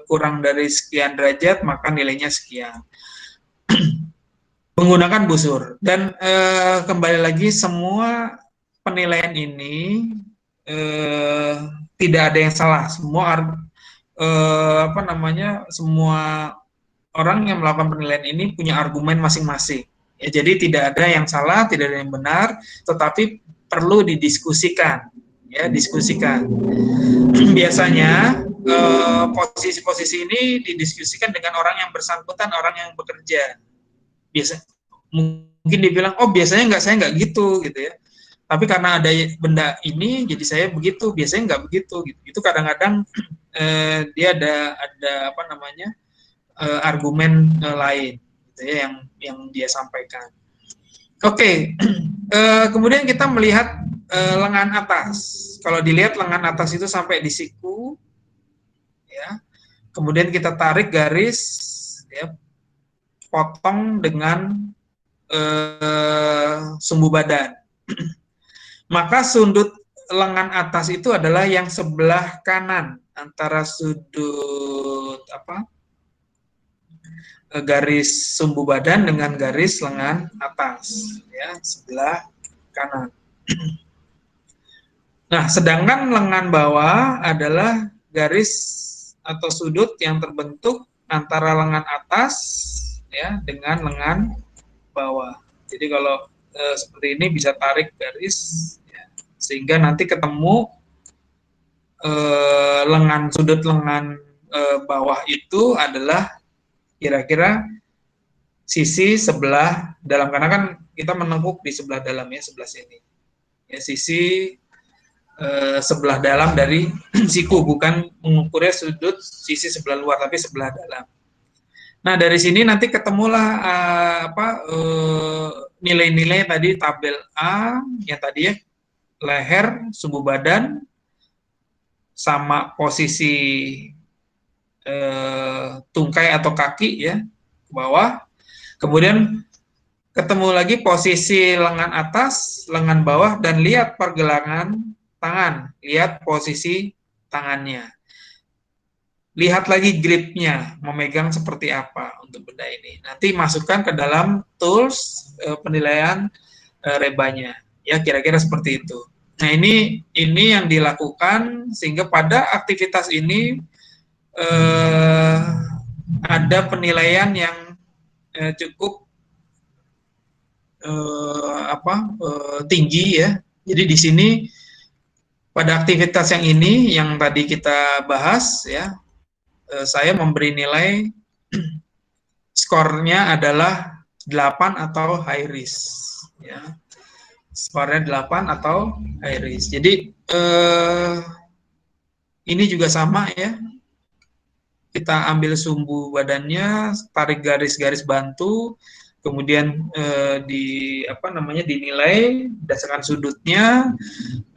kurang dari sekian derajat, maka nilainya sekian. menggunakan busur. Dan kembali lagi, semua penilaian ini tidak ada yang salah. Semua semua orang yang melakukan penilaian ini punya argumen masing-masing. Ya, jadi tidak ada yang salah, tidak ada yang benar, tetapi perlu didiskusikan. Ya, diskusikan. Biasanya posisi-posisi ini didiskusikan dengan orang yang bersangkutan, orang yang bekerja. Biasa mungkin dibilang, oh biasanya saya nggak gitu ya. Tapi karena ada benda ini, jadi saya begitu. Biasanya nggak begitu. Gitu. Itu kadang-kadang dia ada argumen lain, gitu ya, yang dia sampaikan. Oke, kemudian kita melihat lengan atas. Kalau dilihat lengan atas itu sampai di siku, ya. Kemudian kita tarik garis, ya, potong dengan sumbu badan. Maka sudut lengan atas itu adalah yang sebelah kanan antara sudut garis sumbu badan dengan garis lengan atas, ya, sebelah kanan. Nah, sedangkan lengan bawah adalah garis atau sudut yang terbentuk antara lengan atas, ya, dengan lengan bawah. Jadi kalau seperti ini bisa tarik garis, ya, sehingga nanti ketemu sudut lengan bawah itu adalah kira-kira sisi sebelah dalam, karena kan kita menengkuk di sebelah dalam, ya, sebelah sini, ya, sisi sebelah dalam dari siku, bukan mengukurnya sudut sisi sebelah luar, tapi sebelah dalam. Nah, dari sini nanti ketemulah nilai-nilai tadi tabel A yang tadi, ya, leher, sumbu badan, sama posisi tungkai atau kaki, ya, ke bawah. Kemudian ketemu lagi posisi lengan atas, lengan bawah, dan lihat pergelangan tangan, lihat posisi tangannya. Lihat lagi gripnya, memegang seperti apa untuk benda ini. Nanti masukkan ke dalam tools penilaian rebanya, ya, kira-kira seperti itu. Nah, ini yang dilakukan sehingga pada aktivitas ini ada penilaian yang cukup tinggi, ya. Jadi di sini pada aktivitas yang ini yang tadi kita bahas, ya, saya memberi nilai skornya adalah 8 atau high risk, ya. Skornya 8 atau high risk. Jadi ini juga sama, ya. Kita ambil sumbu badannya, tarik garis-garis bantu, kemudian dinilai berdasarkan sudutnya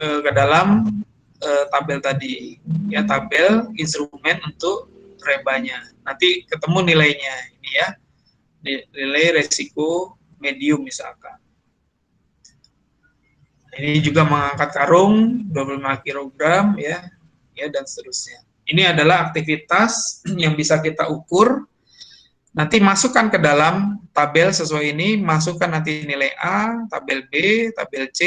ke dalam tabel tadi, ya, tabel instrumen untuk rebanya. Nanti ketemu nilainya ini, ya, nilai resiko medium misalkan. Ini juga mengangkat karung 25 kg, ya, dan seterusnya. Ini adalah aktivitas yang bisa kita ukur. Nanti masukkan ke dalam tabel sesuai ini, masukkan nanti nilai A, tabel B, tabel C,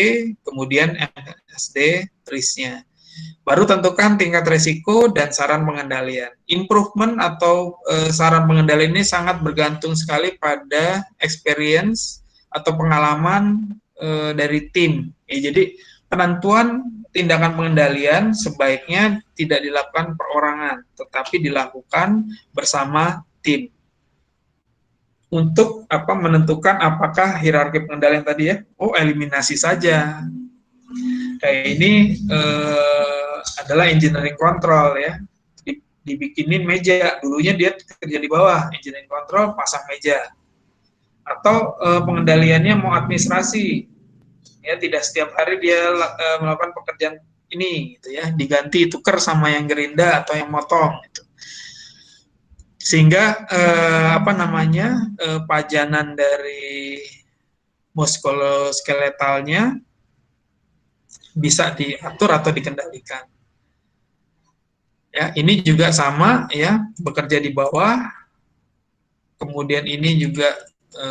kemudian MSD risknya. Baru tentukan tingkat resiko dan saran pengendalian. Improvement atau saran pengendalian ini sangat bergantung sekali pada experience atau pengalaman dari tim. Ya, jadi penentuan tindakan pengendalian sebaiknya tidak dilakukan perorangan, tetapi dilakukan bersama tim. Untuk menentukan apakah hierarki pengendalian tadi, ya, eliminasi saja. Kayak ini adalah engineering control, ya, dibikinin meja, dulunya dia kerja di bawah, engineering control pasang meja. Atau pengendaliannya mau administrasi, ya, tidak setiap hari dia melakukan pekerjaan ini, gitu, ya, diganti tukar sama yang gerinda atau yang motong, gitu. Sehingga pajanan dari muskuloskeletalnya bisa diatur atau dikendalikan. Ya, ini juga sama, ya, bekerja di bawah. Kemudian ini juga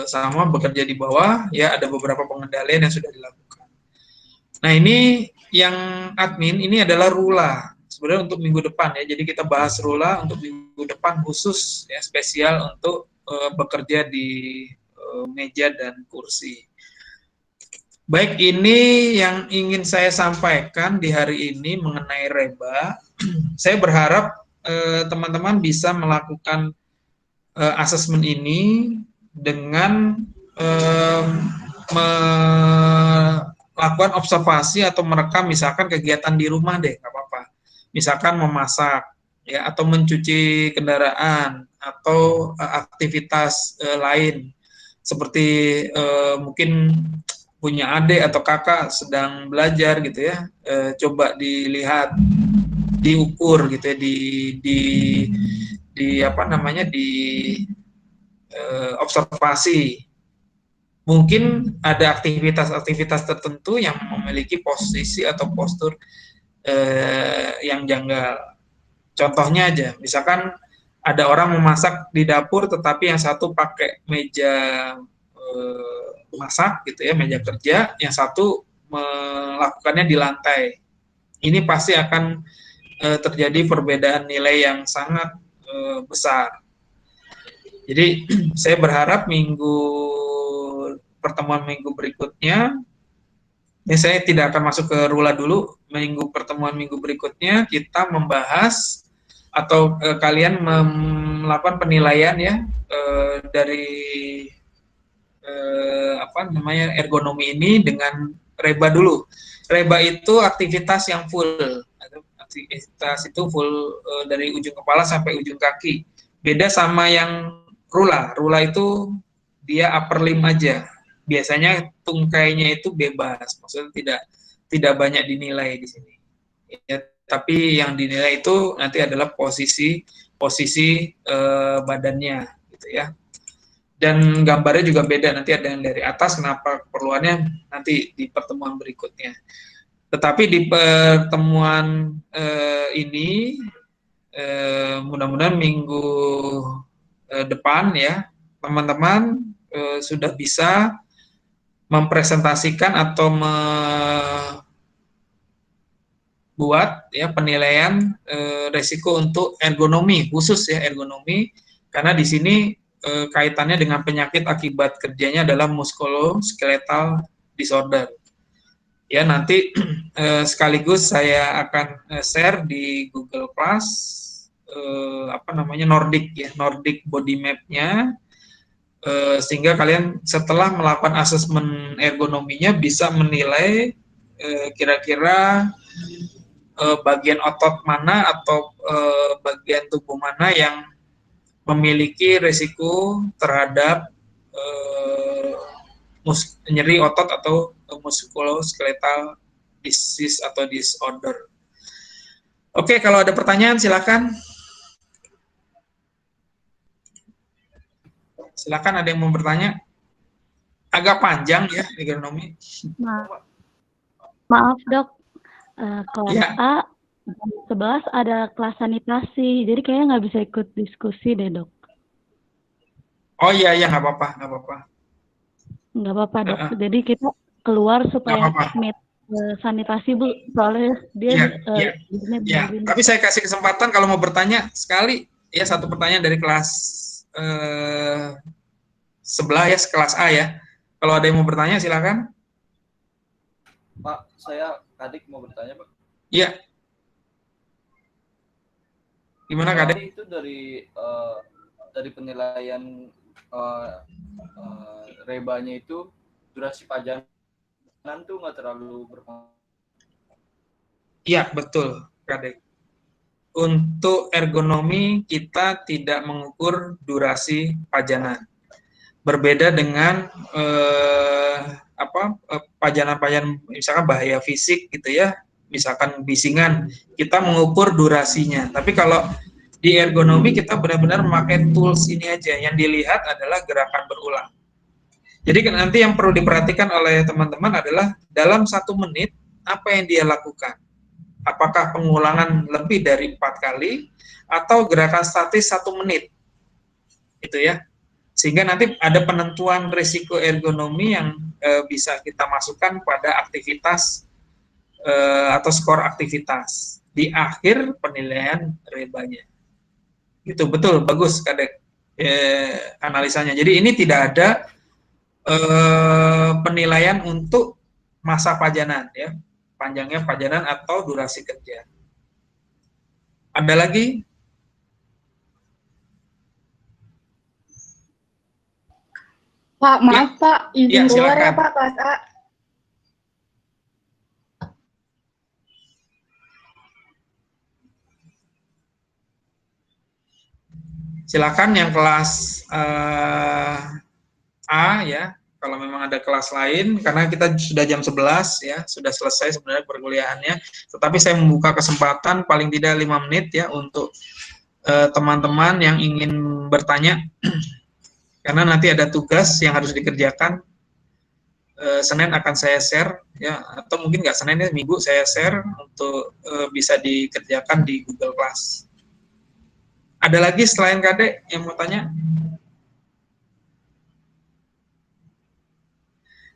sama bekerja di bawah, ya ada beberapa pengendalian yang sudah dilakukan. Nah ini yang admin ini adalah Rula sebenarnya untuk minggu depan ya. Jadi kita bahas Rula untuk minggu depan khusus ya, spesial untuk bekerja di meja dan kursi. Baik, ini yang ingin saya sampaikan di hari ini mengenai reba. Saya berharap teman-teman bisa melakukan asesmen ini dengan melakukan observasi atau merekam misalkan kegiatan di rumah deh, nggak apa-apa. Misalkan memasak, ya, atau mencuci kendaraan, atau aktivitas lain seperti mungkin punya adik atau kakak sedang belajar gitu ya, coba dilihat, diukur gitu ya, di apa namanya, di observasi. Mungkin ada aktivitas-aktivitas tertentu yang memiliki posisi atau postur yang janggal. Contohnya aja, misalkan ada orang memasak di dapur, tetapi yang satu pakai meja masak gitu ya, meja kerja, yang satu melakukannya di lantai. Ini pasti akan terjadi perbedaan nilai yang sangat besar. Jadi saya berharap pertemuan minggu berikutnya, ya saya tidak akan masuk ke Rula dulu, pertemuan minggu berikutnya kita membahas atau kalian melakukan penilaian ya dari apa namanya, ergonomi ini dengan reba dulu. Reba itu aktivitas yang full. Aktivitas itu full dari ujung kepala sampai ujung kaki. Beda sama yang Rula. Rula itu dia upper limb aja. Biasanya tungkainya itu bebas. Maksudnya tidak banyak dinilai di sini. Ya, tapi yang dinilai itu nanti adalah posisi badannya gitu ya. Dan gambarnya juga beda, nanti ada yang dari atas, kenapa keperluannya nanti di pertemuan berikutnya. Tetapi di pertemuan ini mudah-mudahan minggu depan ya, teman-teman sudah bisa mempresentasikan atau membuat ya penilaian resiko untuk ergonomi, khusus ya ergonomi, karena di sini kaitannya dengan penyakit akibat kerjanya adalah musculoskeletal disorder. Ya, nanti sekaligus saya akan share di Google Class apa namanya, Nordic body map-nya, sehingga kalian setelah melakukan asesmen ergonominya bisa menilai kira-kira bagian otot mana atau bagian tubuh mana yang memiliki risiko terhadap nyeri otot atau musculoskeletal disease atau disorder. Oke, kalau ada pertanyaan silakan. Silakan, ada yang mau bertanya. Agak panjang ya ergonomi. Maaf dok, kelas Ya. A jam 11 ada kelas sanitasi, jadi kayaknya nggak bisa ikut diskusi deh dok. Oh iya, nggak apa-apa. Nggak apa-apa dok, jadi kita keluar supaya Nggak apa-apa. meet sanitasi bu, soalnya dia Ya, tapi saya kasih kesempatan kalau mau bertanya sekali ya, satu pertanyaan dari kelas sebelah ya, kelas A ya. Kalau ada yang mau bertanya silakan. Pak, saya Kadek mau bertanya Pak. Iya. Gimana Kadek? Itu dari penilaian rebanya itu durasi pajangan tuh nggak terlalu berpengaruh. Iya, betul Kadek. Untuk ergonomi kita tidak mengukur durasi pajanan. Berbeda dengan pajanan-pajanan misalkan bahaya fisik gitu ya, misalkan bisingan, kita mengukur durasinya. Tapi kalau di ergonomi kita benar-benar memakai tools ini aja, yang dilihat adalah gerakan berulang. Jadi nanti yang perlu diperhatikan oleh teman-teman adalah dalam 1 menit apa yang dia lakukan. Apakah pengulangan lebih dari 4 kali atau gerakan statis 1 menit, itu ya. Sehingga nanti ada penentuan risiko ergonomi yang bisa kita masukkan pada aktivitas atau skor aktivitas di akhir penilaian rebanya. Gitu, betul, bagus Kadek analisanya. Jadi ini tidak ada penilaian untuk masa pajanan, ya, panjangnya pajanan atau durasi kerja. Ada lagi? Pak, maaf Pak, izin keluar ya silakan. Pak, kelas A. Silakan yang kelas A ya, kalau memang ada kelas lain, karena kita sudah jam 11 ya, sudah selesai sebenarnya perkuliahannya, tetapi saya membuka kesempatan paling tidak 5 menit ya untuk teman-teman yang ingin bertanya, karena nanti ada tugas yang harus dikerjakan. Senin akan saya share ya, atau mungkin nggak Senin ya, Minggu saya share untuk bisa dikerjakan di Google Class. Ada lagi selain Kadek yang mau tanya?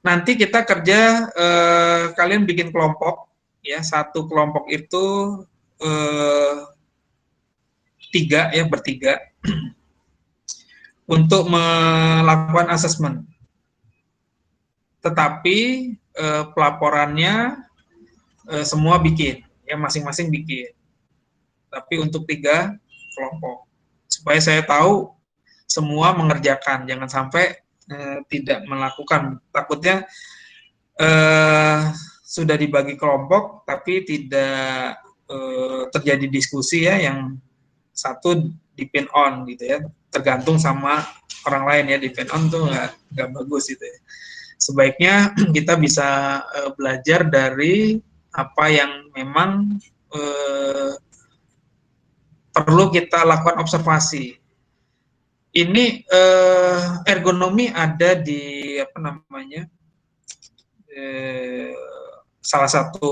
Nanti kita kerja, kalian bikin kelompok ya, satu kelompok itu 3 ya, bertiga untuk melakukan asesmen. Tetapi pelaporannya semua bikin, ya masing-masing bikin. Tapi untuk 3 kelompok, supaya saya tahu semua mengerjakan, jangan sampai tidak melakukan. Takutnya sudah dibagi kelompok, tapi tidak terjadi diskusi ya, yang satu depend on gitu ya, tergantung sama orang lain ya, depend on tuh nggak bagus gitu ya. Sebaiknya kita bisa belajar dari apa yang memang perlu kita lakukan observasi. Ini ergonomi ada di apa namanya, salah satu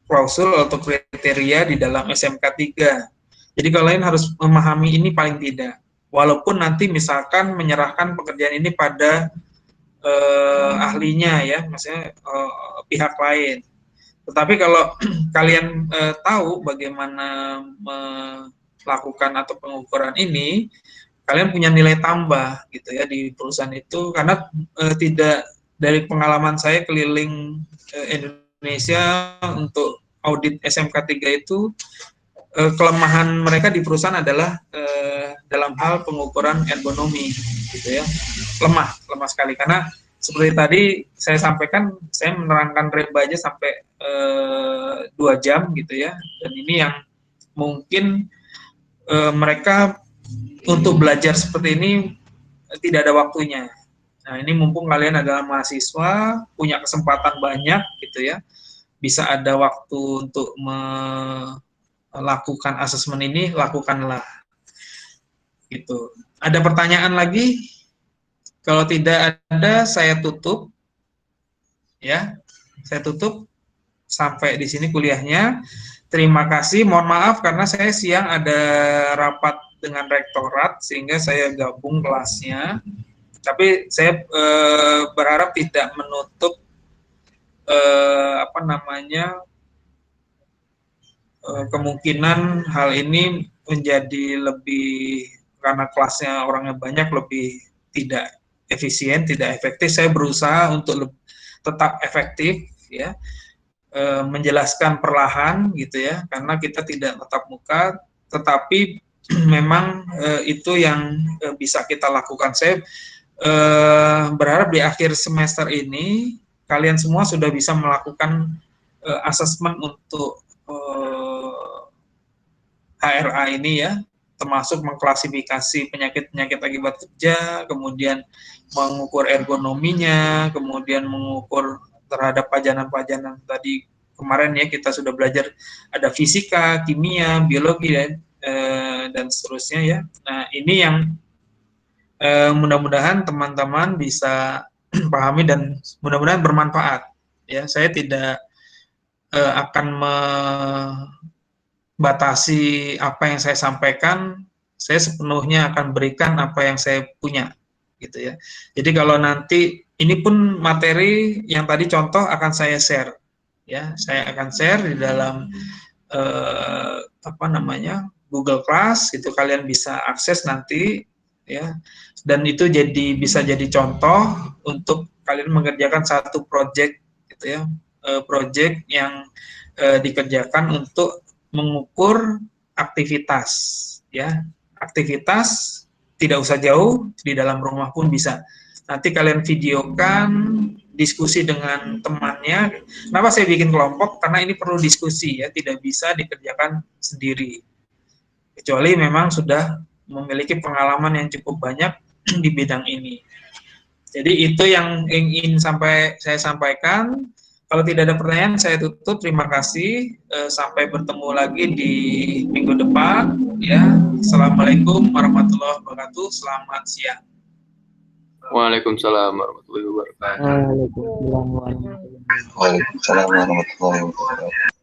klausul atau kriteria di dalam SMK 3. Jadi kalian harus memahami ini paling tidak. Walaupun nanti misalkan menyerahkan pekerjaan ini pada ahlinya ya, maksudnya pihak lain. Tetapi kalau kalian tahu bagaimana melakukan atau pengukuran ini, kalian punya nilai tambah gitu ya di perusahaan itu, karena tidak, dari pengalaman saya keliling Indonesia untuk audit SMK 3 itu, kelemahan mereka di perusahaan adalah dalam hal pengukuran ergonomi gitu ya, lemah sekali. Karena seperti tadi saya sampaikan, saya menerangkan reba aja sampai 2 jam gitu ya, dan ini yang mungkin mereka untuk belajar seperti ini tidak ada waktunya. Nah, ini mumpung kalian adalah mahasiswa, punya kesempatan banyak gitu ya, bisa ada waktu untuk melakukan asesmen ini, lakukanlah. Gitu. Ada pertanyaan lagi? Kalau tidak ada, saya tutup. Ya, saya tutup sampai di sini kuliahnya. Terima kasih. Mohon maaf karena saya siang ada rapat dengan rektorat sehingga saya gabung kelasnya. Tapi saya berharap tidak menutup kemungkinan hal ini menjadi lebih, karena kelasnya orangnya banyak, lebih tidak efisien, tidak efektif. Saya berusaha untuk tetap efektif ya, menjelaskan perlahan gitu ya, karena kita tidak tatap muka, tetapi memang itu yang bisa kita lakukan. Saya berharap di akhir semester ini kalian semua sudah bisa melakukan asesmen untuk HRA ini ya, termasuk mengklasifikasi penyakit-penyakit akibat kerja, kemudian mengukur ergonominya, kemudian mengukur terhadap pajanan-pajanan tadi kemarin ya, kita sudah belajar ada fisika, kimia, biologi dan seterusnya ya. Nah, ini yang mudah-mudahan teman-teman bisa pahami dan mudah-mudahan bermanfaat ya. Saya tidak akan membatasi apa yang saya sampaikan, saya sepenuhnya akan berikan apa yang saya punya gitu ya. Jadi kalau nanti ini pun materi yang tadi contoh akan saya share, ya, saya akan share di dalam Google Class, gitu kalian bisa akses nanti, ya, dan itu bisa jadi contoh untuk kalian mengerjakan satu project, gitu ya, project yang dikerjakan untuk mengukur aktivitas, ya, aktivitas. Tidak usah jauh, di dalam rumah pun bisa. Nanti kalian videokan, diskusi dengan temannya. Kenapa saya bikin kelompok? Karena ini perlu diskusi, ya, tidak bisa dikerjakan sendiri. Kecuali memang sudah memiliki pengalaman yang cukup banyak di bidang ini. Jadi itu yang ingin saya sampaikan. Kalau tidak ada pertanyaan, saya tutup. Terima kasih. Sampai bertemu lagi di minggu depan. Ya, Assalamualaikum warahmatullahi wabarakatuh. Selamat siang. Waalaikumsalam warahmatullahi wabarakatuh. Waalaikumsalam warahmatullahi wabarakatuh.